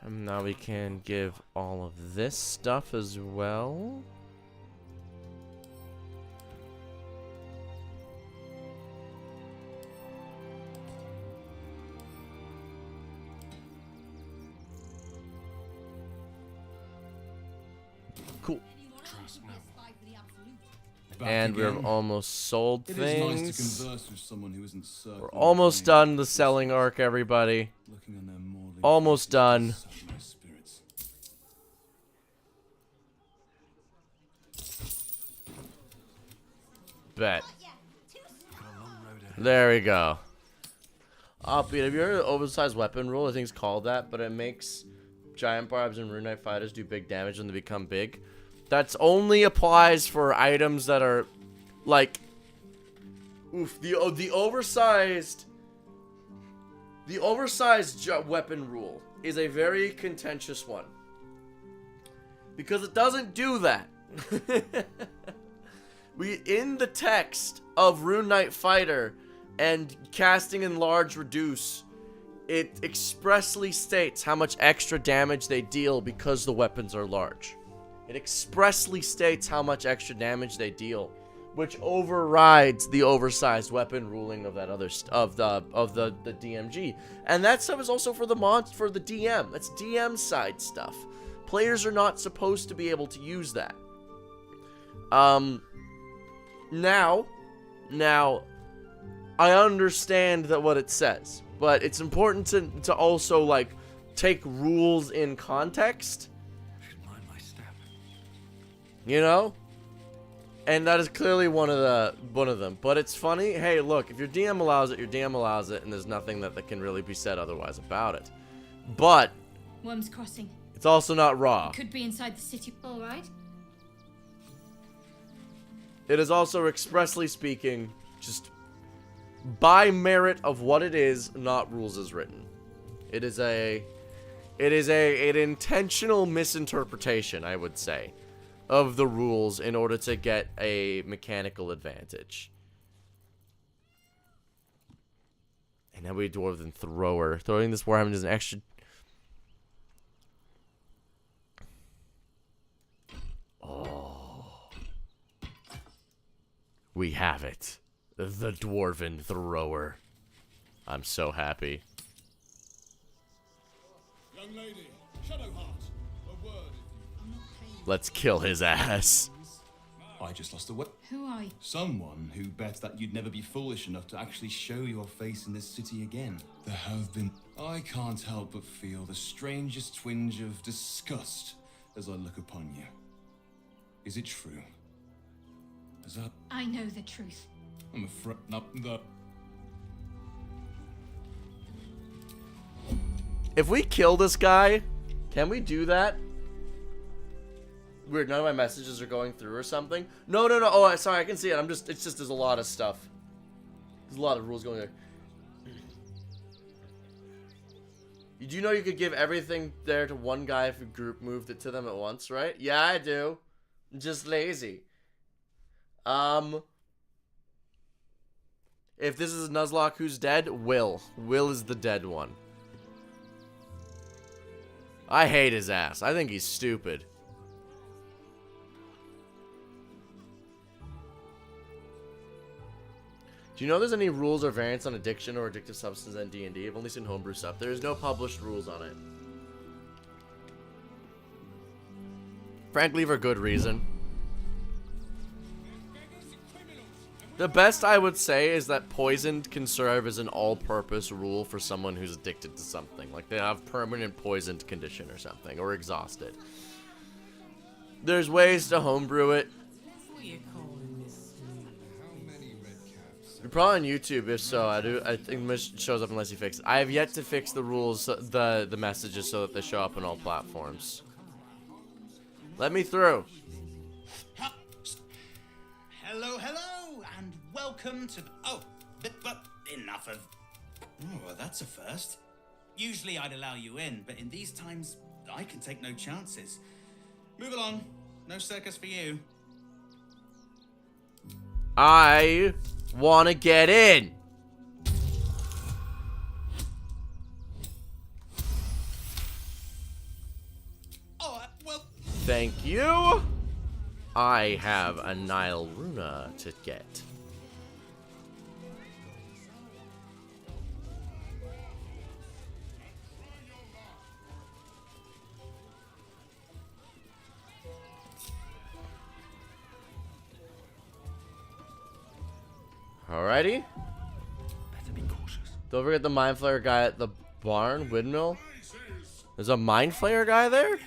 And now we can give all of this stuff as well. Cool. And we're almost sold things. We're almost done the selling arc, everybody. Almost done. Bet. There we go. Offbeat, have you heard of the oversized weapon rule? I think it's called that, but it makes giant barbs and rune knight fighters do big damage when they become big. That's only applies for items that are like, oof, the oversized weapon rule is a very contentious one because it doesn't do that. In the text of Rune Knight Fighter and casting enlarge reduce, it expressly states how much extra damage they deal because the weapons are large. It expressly states how much extra damage they deal, which overrides the oversized weapon ruling of that other of the DMG. And that stuff is also for the DM. That's DM side stuff. Players are not supposed to be able to use that. Now I understand that what it says, but it's important to also like take rules in context. You know? And that is clearly one of them. But it's funny. Hey, look, if your DM allows it, your DM allows it, and there's nothing that can really be said otherwise about it. But Worm's Crossing. It's also not raw. It could be inside the city, all right? It is also expressly speaking, just by merit of what it is, not rules as written. It is an intentional misinterpretation, I would say, of the rules in order to get a mechanical advantage. And now we Dwarven Thrower. Throwing this Warhammer is an extra... Oh. We have it. The Dwarven Thrower. I'm so happy. Young lady, Shadowheart, a word. Let's kill his ass. I just lost a word. Who are you? Someone who bet that you'd never be foolish enough to actually show your face in this city again. There have been... I can't help but feel the strangest twinge of disgust as I look upon you. Is it true? Is that... I know the truth. I'm afraid... Not the... If we kill this guy, can we do that? Weird, none of my messages are going through or something. No. Oh, sorry, I can see it. It's just there's a lot of stuff. There's a lot of rules going there. You do know you could give everything there to one guy if a group moved it to them at once, right? Yeah, I do. I'm just lazy. If this is Nuzlocke who's dead, Will. Will is the dead one. I hate his ass. I think he's stupid. Do you know there's any rules or variants on addiction or addictive substance in D&D? I've only seen homebrew stuff. There is no published rules on it. Frankly, for good reason. The best I would say is that poisoned can serve as an all-purpose rule for someone who's addicted to something. Like they have permanent poisoned condition or something, or exhausted. There's ways to homebrew it. You're probably on YouTube, if so. I think this shows up unless you fix it. I have yet to fix the rules, the messages so that they show up on all platforms. Let me through. Hello, hello, and welcome to... Oh, but enough of... Oh, well, that's a first. Usually I'd allow you in, but in these times, I can take no chances. Move along. No circus for you. I want to get in. Oh, well... Thank you. I have a Nile Runa to get. Alrighty. Don't forget the Mind Flayer guy at the barn, windmill. There's a Mind Flayer guy there?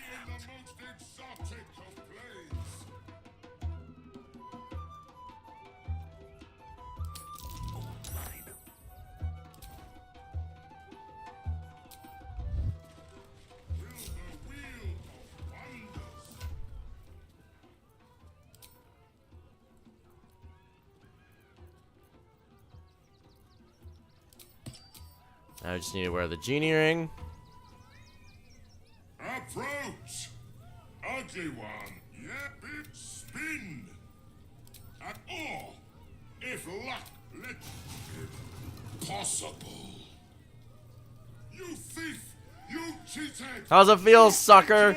I just need to wear the genie ring. Approach! Ugly one, yeah, big spin! And or, if luck let possible. You thief! You cheated! How's it feel, sucker?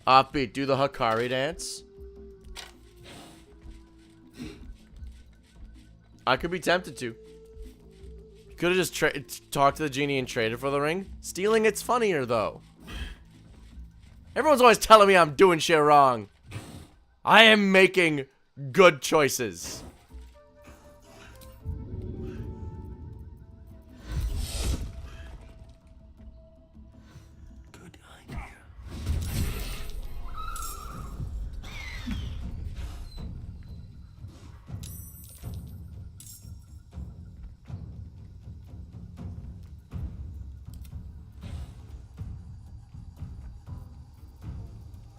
Offbeat, do the Hakari dance. I could be tempted to. Could have just talked to the genie and traded for the ring. Stealing it's funnier though. Everyone's always telling me I'm doing shit wrong. I am making good choices.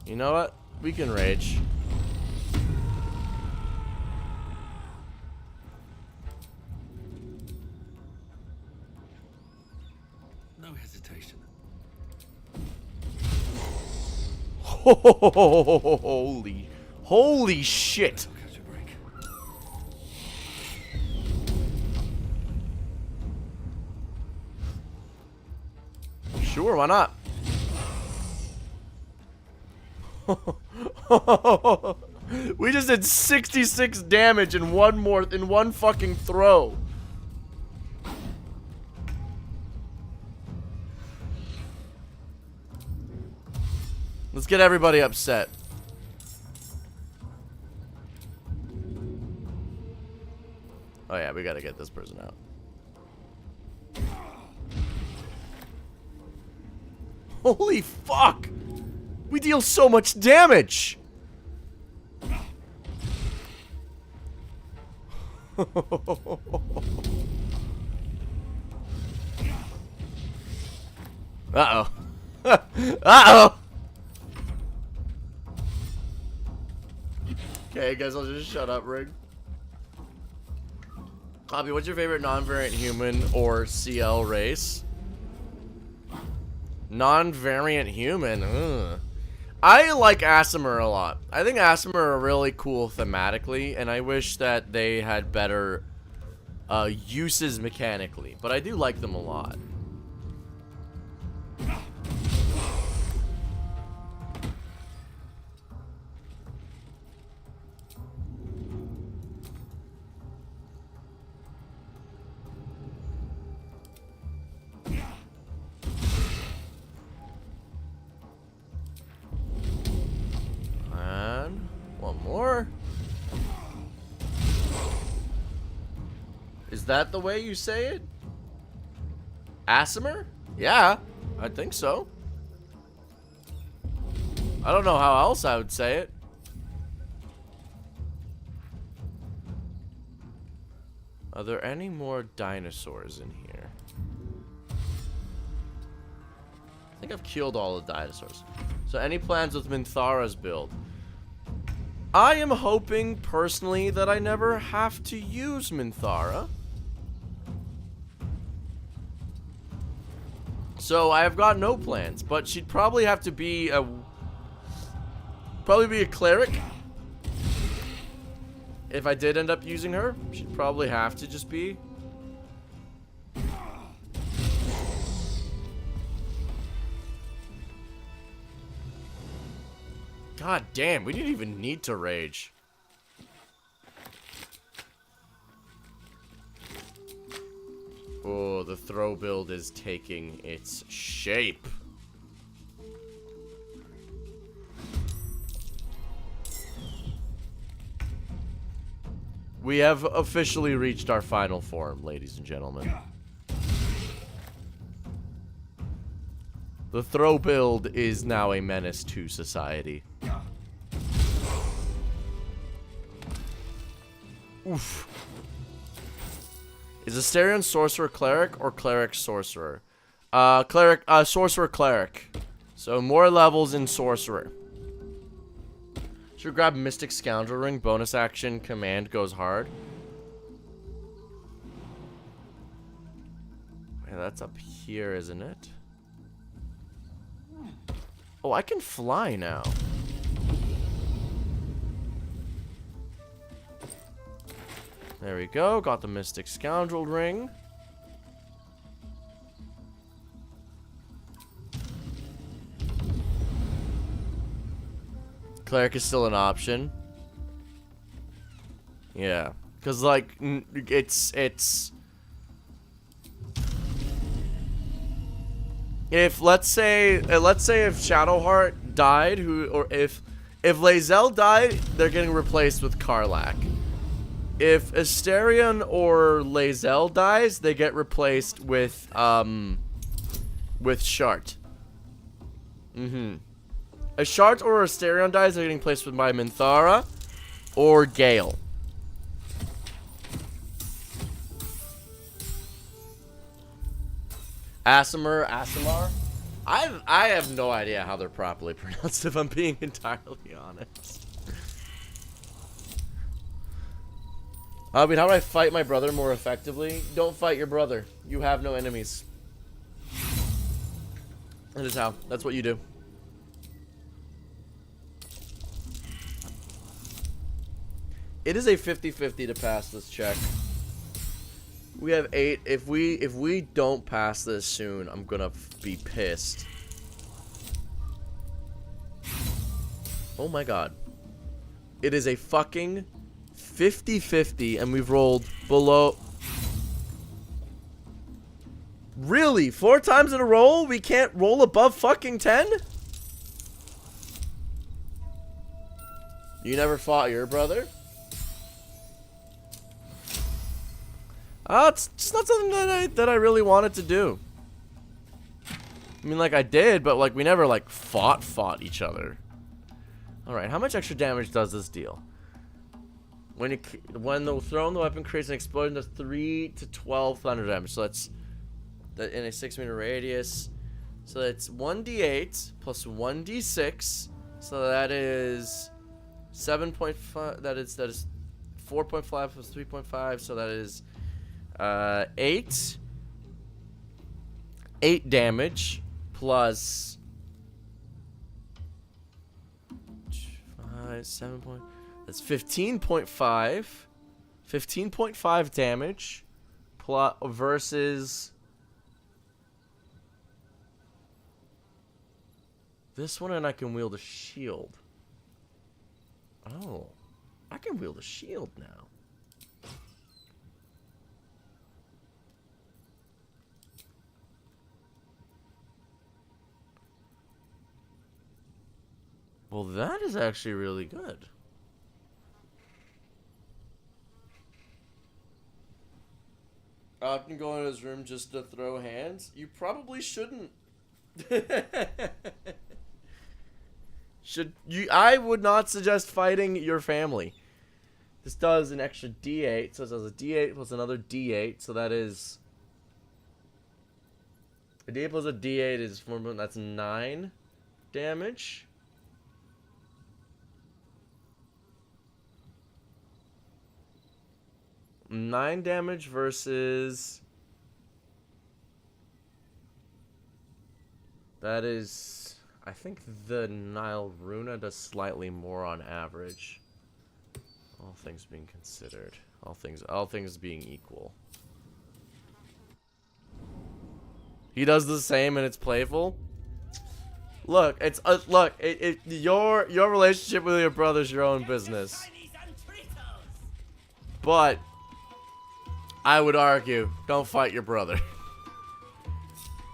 You know what? We can rage. No hesitation. Holy shit. Sure, why not? We just did 66 damage in one fucking throw. Let's get everybody upset. Oh yeah, we gotta get this person out. Holy fuck! We deal so much damage! Uh-oh. Uh-oh! Okay, guys, I'll just shut up, Rig. Hobby, what's your favorite non-variant human or CL race? Non-variant human. Ugh. I like Aasimar a lot. I think Aasimar are really cool thematically, and I wish that they had better uses mechanically. But I do like them a lot. that the way you say it? Asimer? Yeah, I think so. I don't know how else I would say it. Are there any more dinosaurs in here? I think I've killed all the dinosaurs. So any plans with Minthara's build? I am hoping, personally, that I never have to use Minthara. So I have got no plans, but she'd probably have to be a... Probably be a cleric. If I did end up using her, she'd probably have to just be. God damn, we didn't even need to rage. Oh, the throw build is taking its shape. We have officially reached our final form, ladies and gentlemen. The throw build is now a menace to society. Oof. Is Asterion Sorcerer Cleric or Cleric Sorcerer? Sorcerer Cleric. So more levels in Sorcerer. Should grab Mystic Scoundrel Ring, bonus action, command goes hard. Yeah, that's up here, isn't it? Oh, I can fly now. There we go, got the Mystic Scoundrel Ring. Cleric is still an option. Yeah, because like it's if let's say if Shadowheart died, or if Lae'zel died, they're getting replaced with Karlach. If Asterion or Lae'zel dies, they get replaced with Shart. A Shart or Asterion dies, they're getting placed with my Minthara or Gale. Asimar? I have no idea how they're properly pronounced, if I'm being entirely honest. I mean, how do I fight my brother more effectively? Don't fight your brother. You have no enemies. That is how. That's what you do. It is a 50-50 to pass this check. We have 8. If we don't pass this soon, I'm gonna be pissed. Oh my god. It is a fucking 50-50 and we've rolled below. Really? 4 times in a row? We can't roll above fucking 10? You never fought your brother? It's just not something that I really wanted to do. I mean, like, I did, but, like, we never, like, fought each other. Alright, how much extra damage does this deal? When the thrown the weapon creates an explosion of 3 to 12 thunder damage. So that's in a 6-meter radius. So that's 1d8 plus 1d6. So that is 7.5. That is 4.5 plus 3.5. So that is 8 damage plus 5, 7 point. That's 15.5. 15.5 damage plus versus this one, and I can wield a shield. Oh, I can wield a shield now. Well, that is actually really good. often go in his room just to throw hands? You probably shouldn't. I would not suggest fighting your family. This does an extra D8, so it does a D8 plus another D8, so that is... A D8 plus a D8 is 4, that's 9 damage. Nine damage versus... That is... I think the Nile Runa does slightly more on average. All things being considered. All things being equal. He does the same and it's playful. Look, it's your relationship with your brother's your own business. But I would argue, don't fight your brother.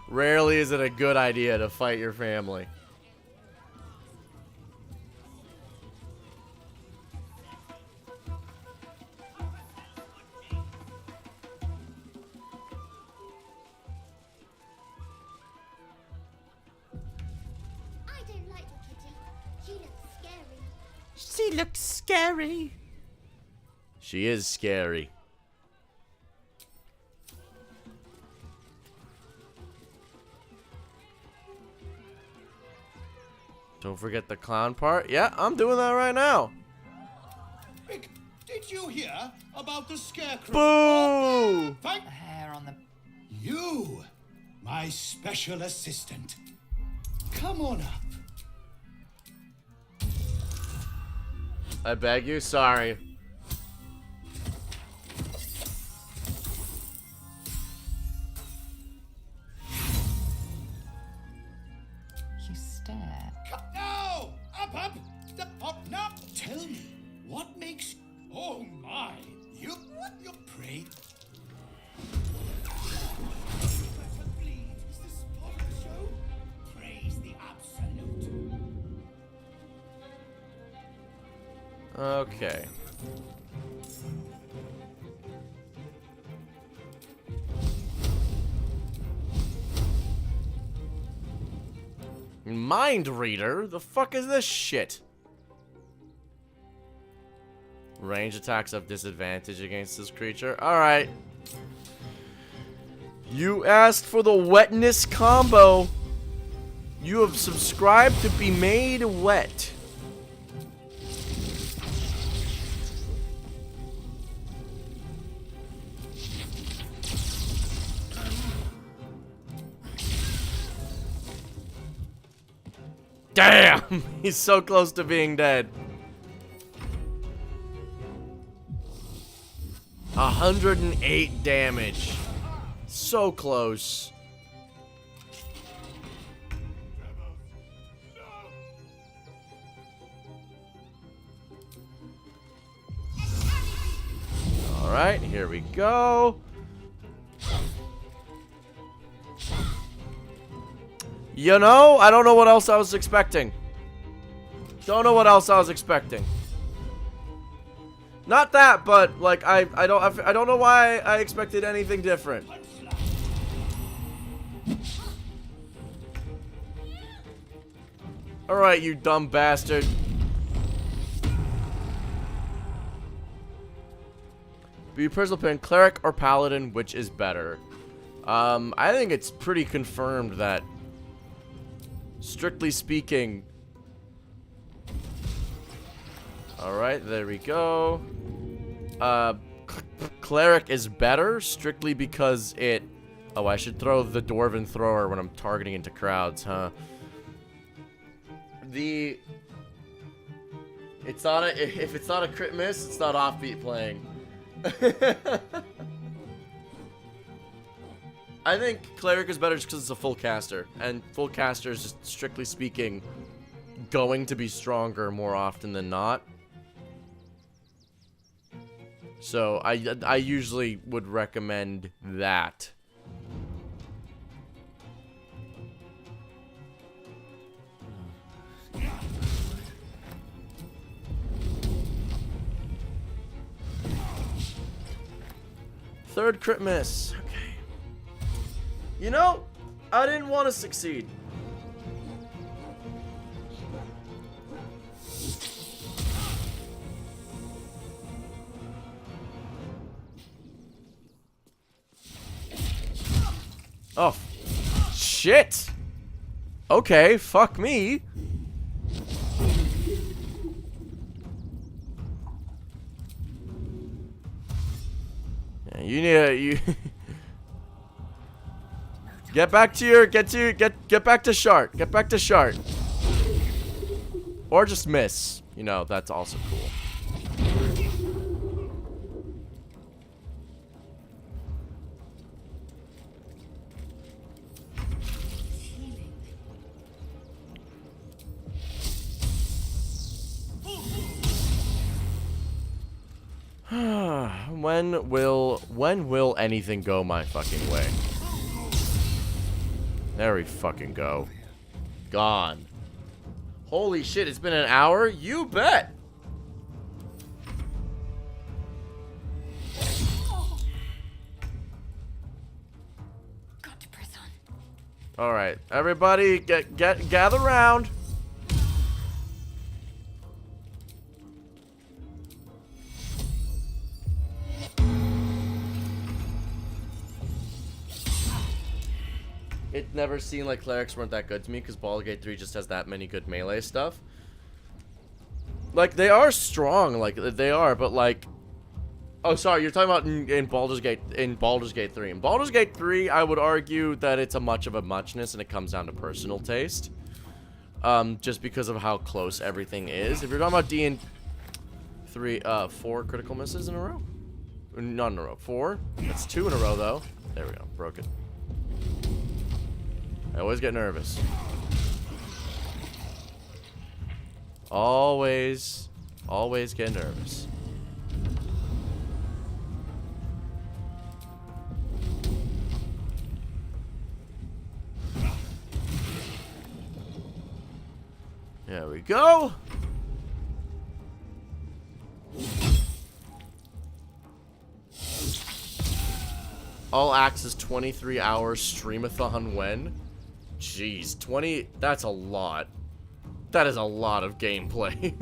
Rarely is it a good idea to fight your family. She looks scary. She is scary. Don't forget the clown part. Yeah, I'm doing that right now. Rick, did you hear about the scarecrow? Boo! The hair on the... You, my special assistant. Come on up. I beg you, sorry. You stare. No! Up! Up! No! Tell me, what makes... Oh my! You pray... Is this part of the show? Praise the absolute. Okay. Mind reader? The fuck is this shit? Range attacks have disadvantage against this creature. Alright. You asked for the wetness combo. You have subscribed to be made wet. Damn! He's so close to being dead. 108 damage. So close. Alright, here we go. You know, I don't know what else I was expecting. Don't know what else I was expecting. Not that, but like I don't know why I expected anything different. All right, you dumb bastard. Be personal opinion, cleric or paladin, which is better? I think it's pretty confirmed that, strictly speaking. Alright, there we go. Cleric is better, strictly because it... Oh, I should throw the Dwarven Thrower when I'm targeting into crowds, huh? If it's not a crit miss, it's not offbeat playing. I think Cleric is better just because it's a full caster, and full caster is just, strictly speaking, going to be stronger more often than not. So I usually would recommend that. Third crit miss. Okay. You know, I didn't want to succeed. Oh, shit. Okay, fuck me. Yeah, you need to, get back to your, get back to Shart. Get back to Shart. Or just miss. You know, that's also cool. When will anything go my fucking way? There we fucking go. Gone. Holy shit, it's been an hour? You bet! Got to press on. Alright, everybody gather round. It never seemed like clerics weren't that good to me because Baldur's Gate 3 just has that many good melee stuff. Like, they are strong, like, they are, but like... Oh, sorry, you're talking about in Baldur's Gate 3. In Baldur's Gate 3, I would argue that it's a much of a muchness and it comes down to personal taste. Just because of how close everything is. If you're talking about D&3, 4 critical misses in a row? Not in a row, 4? That's 2 in a row, though. There we go, broke it. I always get nervous. Always get nervous. There we go. All access 23 hours streamathon when? Jeez, 20, that's a lot. That is a lot of gameplay.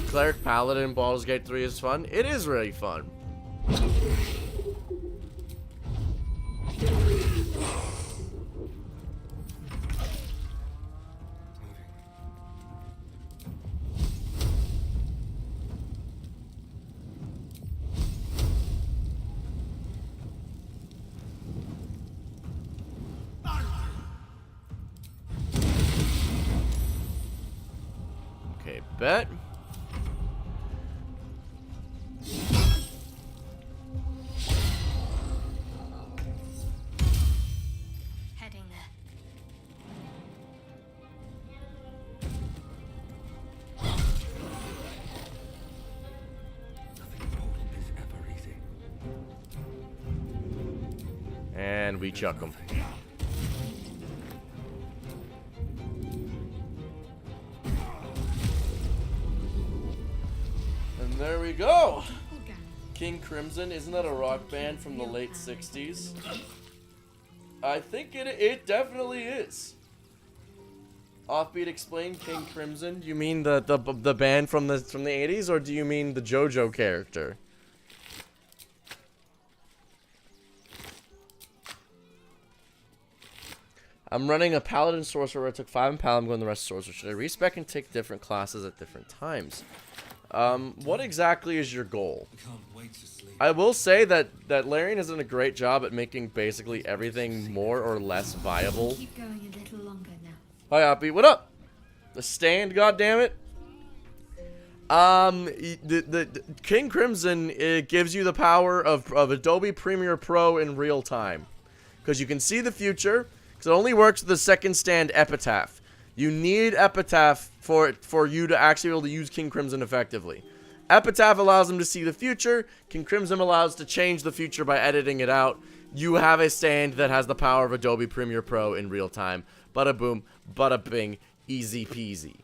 Cleric Paladin in Baldur's Gate 3 is fun. It is really fun. Bet. Heading there. And we chuck them. There we go. King Crimson, isn't that a rock band from the late 60s? I think it definitely is. Offbeat, explain King Crimson. Do you mean the band from the 80s, or do you mean the JoJo character? I'm running a Paladin Sorcerer. I took 5 in Paladin, I'm going the rest of Sorcerer. Should I respec and take different classes at different times? What exactly is your goal? I will say that Larian has done a great job at making basically everything more or less viable. Keep going a little longer now. Hi, Oppie. What up? The stand, goddammit. The King Crimson, it gives you the power of Adobe Premiere Pro in real time, because you can see the future. Because it only works with the second stand Epitaph. You need Epitaph for you to actually be able to use King Crimson effectively. Epitaph allows them to see the future. King Crimson allows to change the future by editing it out. You have a stand that has the power of Adobe Premiere Pro in real time. Bada boom, bada bing, easy peasy.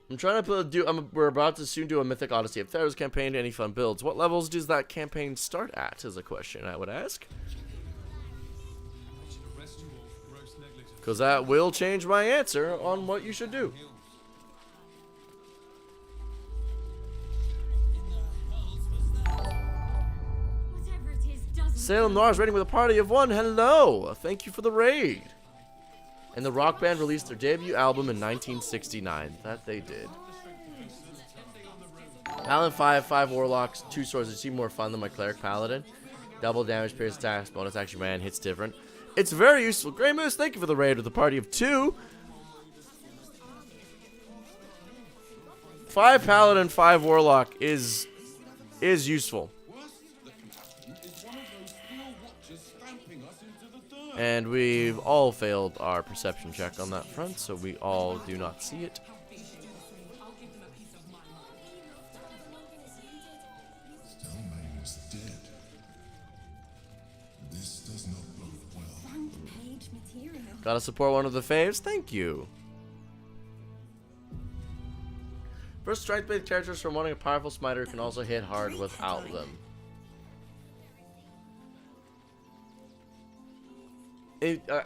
I'm trying to we're about to soon do a Mythic Odyssey of Theros campaign. Any fun builds? What levels does that campaign start at? Is a question I would ask. Because that will change my answer on what you should do. Salem Noir is raiding with a party of one. Hello. Thank you for the raid. And the rock band released their debut album in 1969. That they did. Paladin 5 Warlocks, 2 swords. It seem more fun than my Cleric Paladin. Double damage, pierce attacks, bonus action man, hits different. It's very useful. Grey Moose, thank you for the raid with a party of 2. 5 Paladin, 5 Warlock is useful. And we've all failed our perception check on that front, so we all do not see it. Stelmane is dead. This does not bode well. Front-page material. Gotta support one of the faves? Thank you. First strength-based characters from wanting a powerful smiter can also hit hard without them.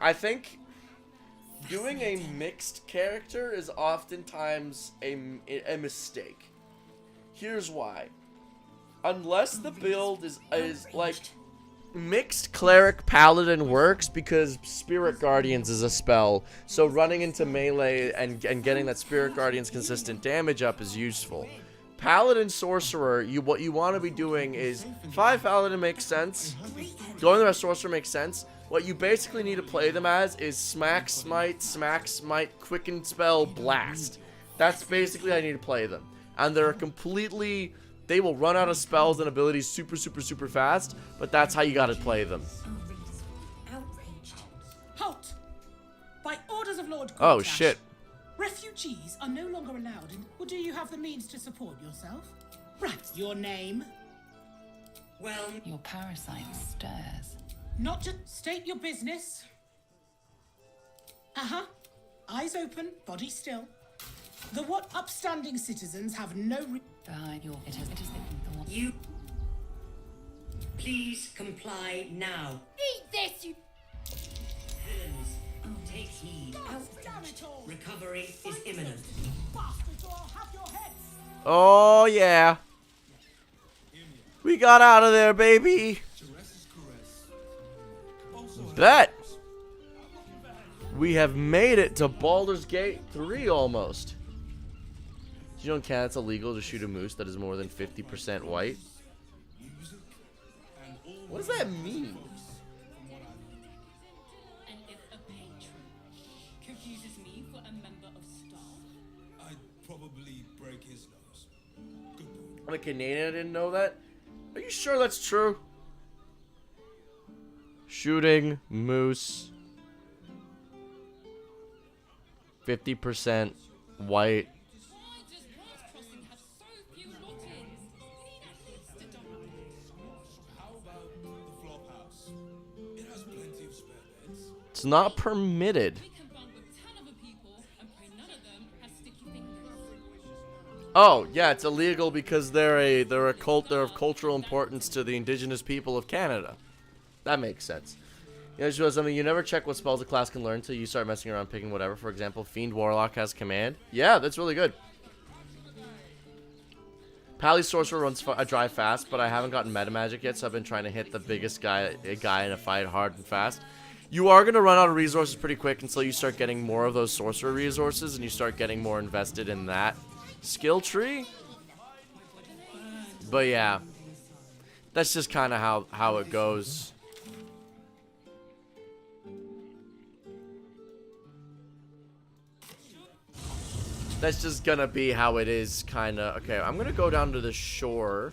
I think doing a mixed character is oftentimes a mistake. Here's why. Unless the build is like mixed cleric paladin works because Spirit Guardians is a spell, so running into melee and getting that Spirit Guardians consistent damage up is useful. Paladin Sorcerer, what you want to be doing is 5 Paladin makes sense. Going the rest Sorcerer makes sense. What you basically need to play them as is Smack Smite, Quicken Spell, Blast. That's basically how you need to play them. And they're completely... They will run out of spells and abilities super fast, but that's how you gotta play them. Halt! By orders of Lord Oh, Gortash, shit. refugees are no longer allowed in... Or do you have the means to support yourself? Right, your name? Well... Your parasite stirs. Not just state your business. Uh-huh. Eyes open, body still. The what upstanding citizens have no Behind your... It is the one... You... Please comply now. Eat this, you... Villains, take heed. Recovery is imminent. Oh, yeah. We got out of there, baby. Bet. We have made it to Baldur's Gate 3 almost. Did you know in Canada it's illegal to shoot a moose that is more than 50% white? What does that mean? And if a patron confuses me for a member of staff, I'd probably break his nose. I'm a Canadian, I didn't know that. Are you sure that's true? Shooting moose 50% white. It's not permitted. Oh, yeah, it's illegal because they're of cultural importance to the indigenous people of Canada. That makes sense. You know, just was something you never check what spells a class can learn until you start messing around picking whatever. For example, Fiend Warlock has command. Yeah, that's really good. Pally Sorcerer runs dry fast, but I haven't gotten meta magic yet, so I've been trying to hit the biggest guy in a fight hard and fast. You are going to run out of resources pretty quick until you start getting more of those sorcerer resources and you start getting more invested in that skill tree. But yeah, that's just kind of how it goes. That's just gonna be how it is, kind of. Okay, I'm gonna go down to the shore.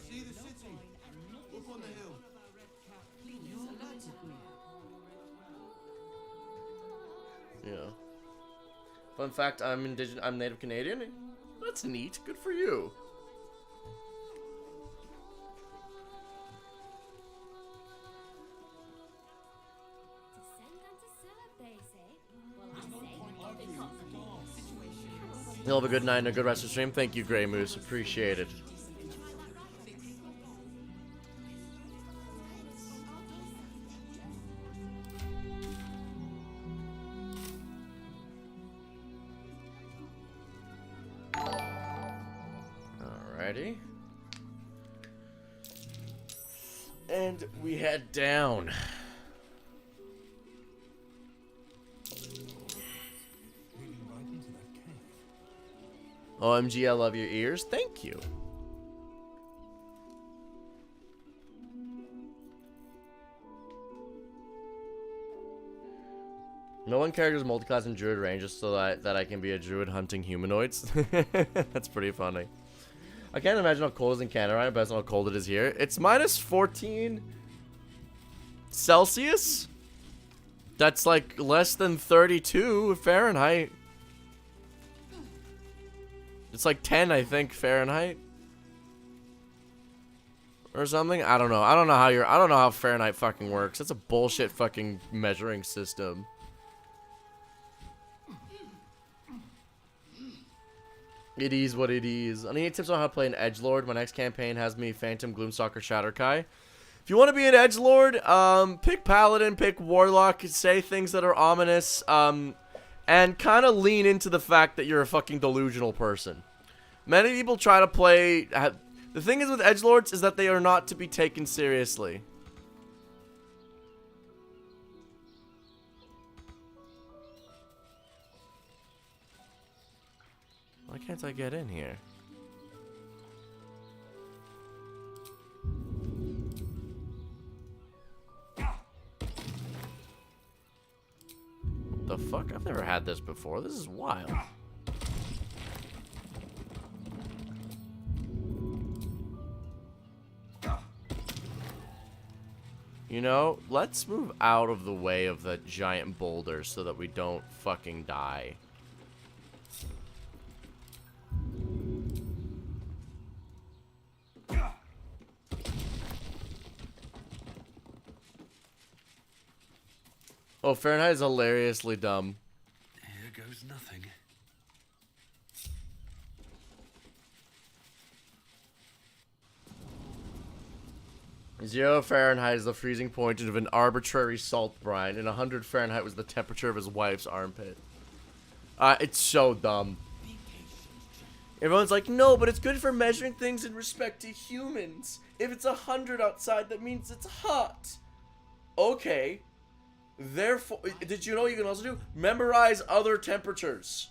Yeah. Fun fact: I'm Native Canadian. That's neat. Good for you. You'll have a good night and a good rest of the stream. Thank you, Grey Moose. Appreciate it. Alrighty. And we head down. OMG, I love your ears. Thank you. No one character's multiclass in Druid range just so that I can be a Druid hunting humanoids. That's pretty funny. I can't imagine how cold it is in Canada, right? But that's not how cold it is here. It's minus 14 Celsius. That's like less than 32 Fahrenheit. It's like 10, I think, Fahrenheit. Or something. I don't know. I don't know how Fahrenheit fucking works. It's a bullshit fucking measuring system. It is what it is. Any tips on how to play an edgelord? My next campaign has me Phantom, Gloomstalker, Shatterkai. If you want to be an edgelord, pick Paladin, pick Warlock, say things that are ominous, and kind of lean into the fact that you're a fucking delusional person. Many people try to play... The thing is with edgelords is that they are not to be taken seriously. Why can't I get in here? What the fuck? I've never had this before. This is wild. You know, let's move out of the way of the giant boulders so that we don't fucking die. Oh, Fahrenheit is hilariously dumb. Here goes nothing. Zero Fahrenheit is the freezing point of an arbitrary salt brine, and 100 Fahrenheit was the temperature of his wife's armpit. It's so dumb. Everyone's like, no, but it's good for measuring things in respect to humans. If it's 100 outside, that means it's hot. Okay. Therefore, did you know what you can also do? Memorize other temperatures.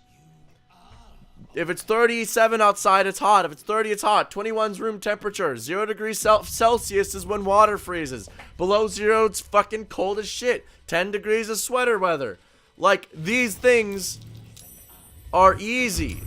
If it's 37 outside, it's hot. If it's 30, it's hot. 21's room temperature. 0 degrees Celsius is when water freezes. Below 0, it's fucking cold as shit. 10 degrees is sweater weather. Like, these things are easy.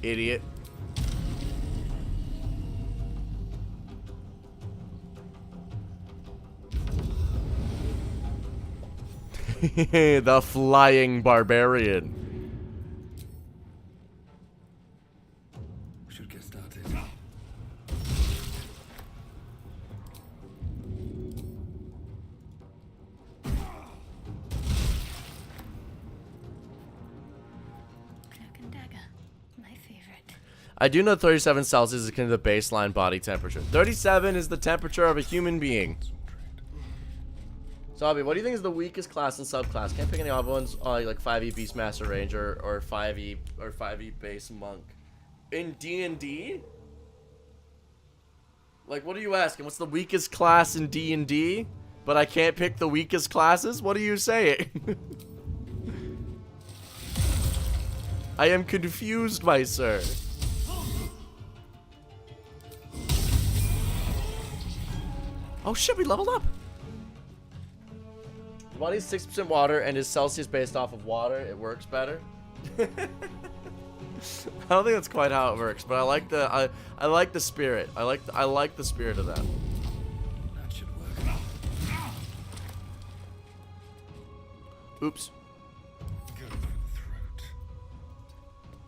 Idiot. The flying barbarian. We should get started. I do know 37 Celsius is kind of the baseline body temperature. 37 is the temperature of a human being. So, Abby, what do you think is the weakest class and subclass? Can't pick any other ones, like 5e Beastmaster Ranger or 5e base monk. In D&D? Like, what are you asking? What's the weakest class in D&D? But I can't pick the weakest classes? What are you saying? I am confused, my sir. Oh shit, we leveled up! The body's 6% water and is Celsius based off of water. It works better. I don't think that's quite how it works, but I like the I like the spirit. I like the spirit of that. That should work. Oops.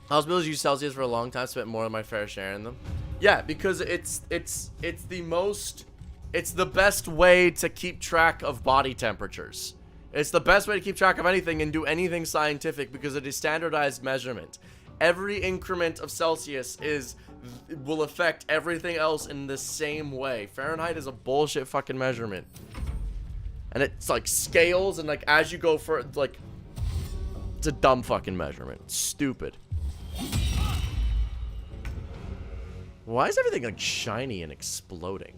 I was able to use Celsius for a long time, spent more than my fair share in them. Yeah, because it's the best way to keep track of body temperatures. It's the best way to keep track of anything and do anything scientific because it is standardized measurement. Every increment of Celsius will affect everything else in the same way. Fahrenheit is a bullshit fucking measurement. And it's like scales and like as you go for like it's a dumb fucking measurement. It's stupid. Why is everything like shiny and exploding?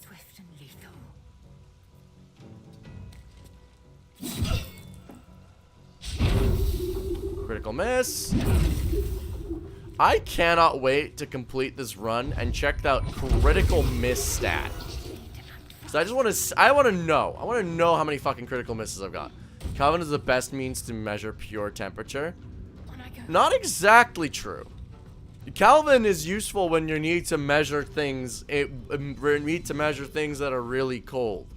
Swift and lethal. Critical miss. I cannot wait to complete this run and check that critical miss stat. So I want to know how many fucking critical misses I've got. Calvin is the best means to measure pure temperature. Not exactly true. Calvin is useful when you need to measure things. Need to measure things that are really cold.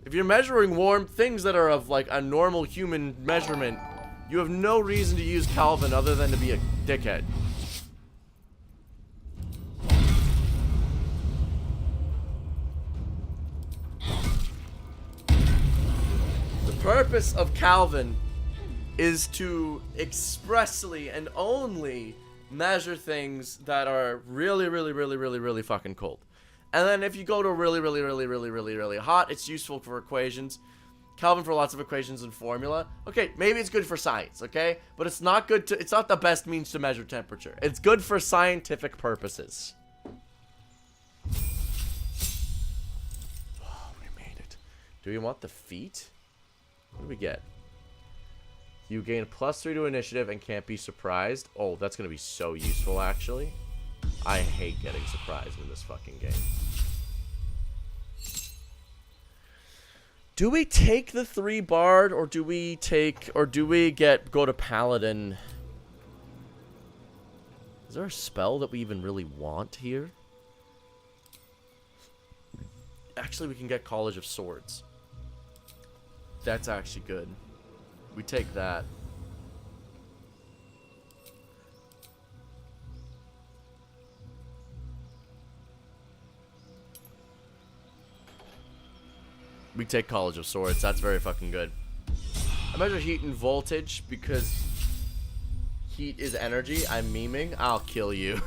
If you're measuring warm things that are of like a normal human measurement, you have no reason to use Calvin other than to be a dickhead. The purpose of Calvin is to expressly and only measure things that are really fucking cold. And then if you go to really hot, it's useful for equations. Calvin for lots of equations and formula. Okay, maybe it's good for science, okay? But it's not the best means to measure temperature. It's good for scientific purposes. Oh, we made it. Do we want the feat? What do we get? You gain +3 to initiative and can't be surprised. Oh, that's going to be so useful, actually. I hate getting surprised in this fucking game. Do we take the 3 Bard, or do we go to Paladin? Is there a spell that we even really want here? Actually, we can get College of Swords. That's actually good. We take that. We take College of Swords. That's very fucking good. I measure heat and voltage because heat is energy. I'm memeing. I'll kill you.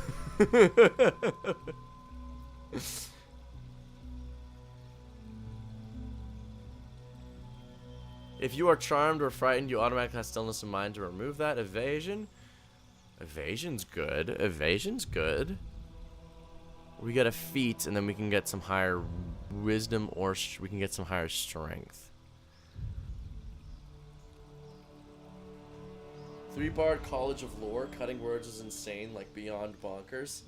If you are charmed or frightened, you automatically have stillness of mind to remove that. Evasion. Evasion's good. Evasion's good. We get a feat, and then we can get some higher wisdom, or we can get some higher strength. 3 Bard College of Lore. Cutting words is insane, like beyond bonkers.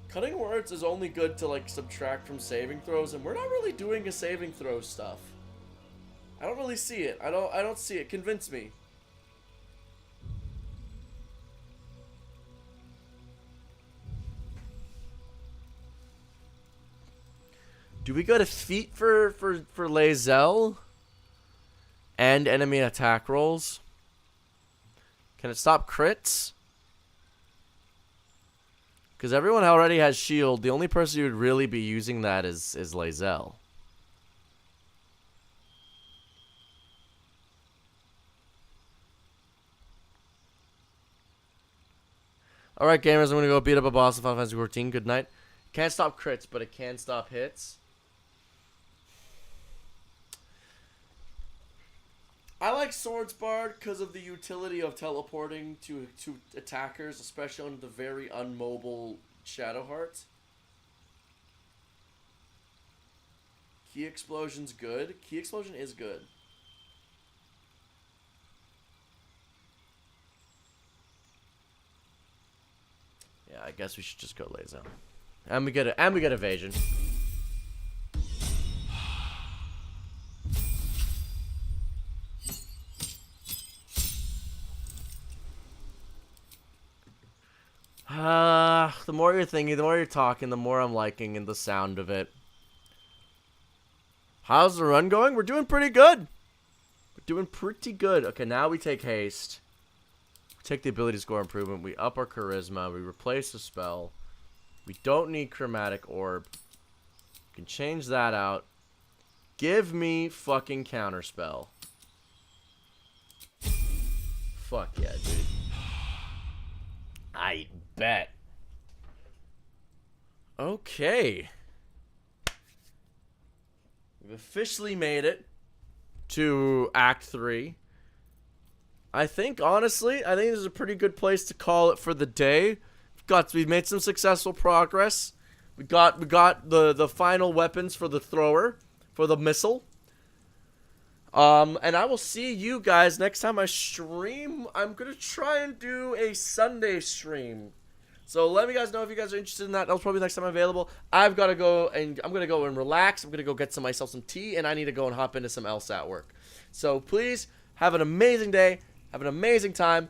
Cutting words is only good to like subtract from saving throws, and we're not really doing a saving throw stuff. I don't really see it. I don't see it. Convince me. Do we go to feat for Lae'zel? And enemy attack rolls? Can it stop crits? Because everyone already has shield. The only person who would really be using that is Lae'zel. Alright, gamers, I'm going to go beat up a boss in Final Fantasy 14. Good night. Can't stop crits, but it can stop hits. I like Swords Bard because of the utility of teleporting to attackers, especially on the very unmobile Shadowheart. Key Explosion's good. Key Explosion is good. Yeah, I guess we should just go Lae'zel. And we get evasion. the more you're thinking, the more you're talking, the more I'm liking in the sound of it. How's the run going? We're doing pretty good. We're doing pretty good. Okay, now we take haste. We take the ability score improvement. We up our charisma. We replace the spell. We don't need chromatic orb. We can change that out. Give me fucking counterspell. Fuck yeah, dude. I bet. Okay. We've officially made it to Act 3. I think, honestly, I think this is a pretty good place to call it for the day. We've made some successful progress. We got the final weapons for the thrower, for the missile. And I will see you guys next time I stream. I'm gonna try and do a Sunday stream. So let me guys know if you guys are interested in that. That'll probably be next time I'm available. I've got to go and I'm gonna go and relax. I'm gonna go get myself some tea, and I need to go and hop into some LSAT work. So please have an amazing day. Have an amazing time.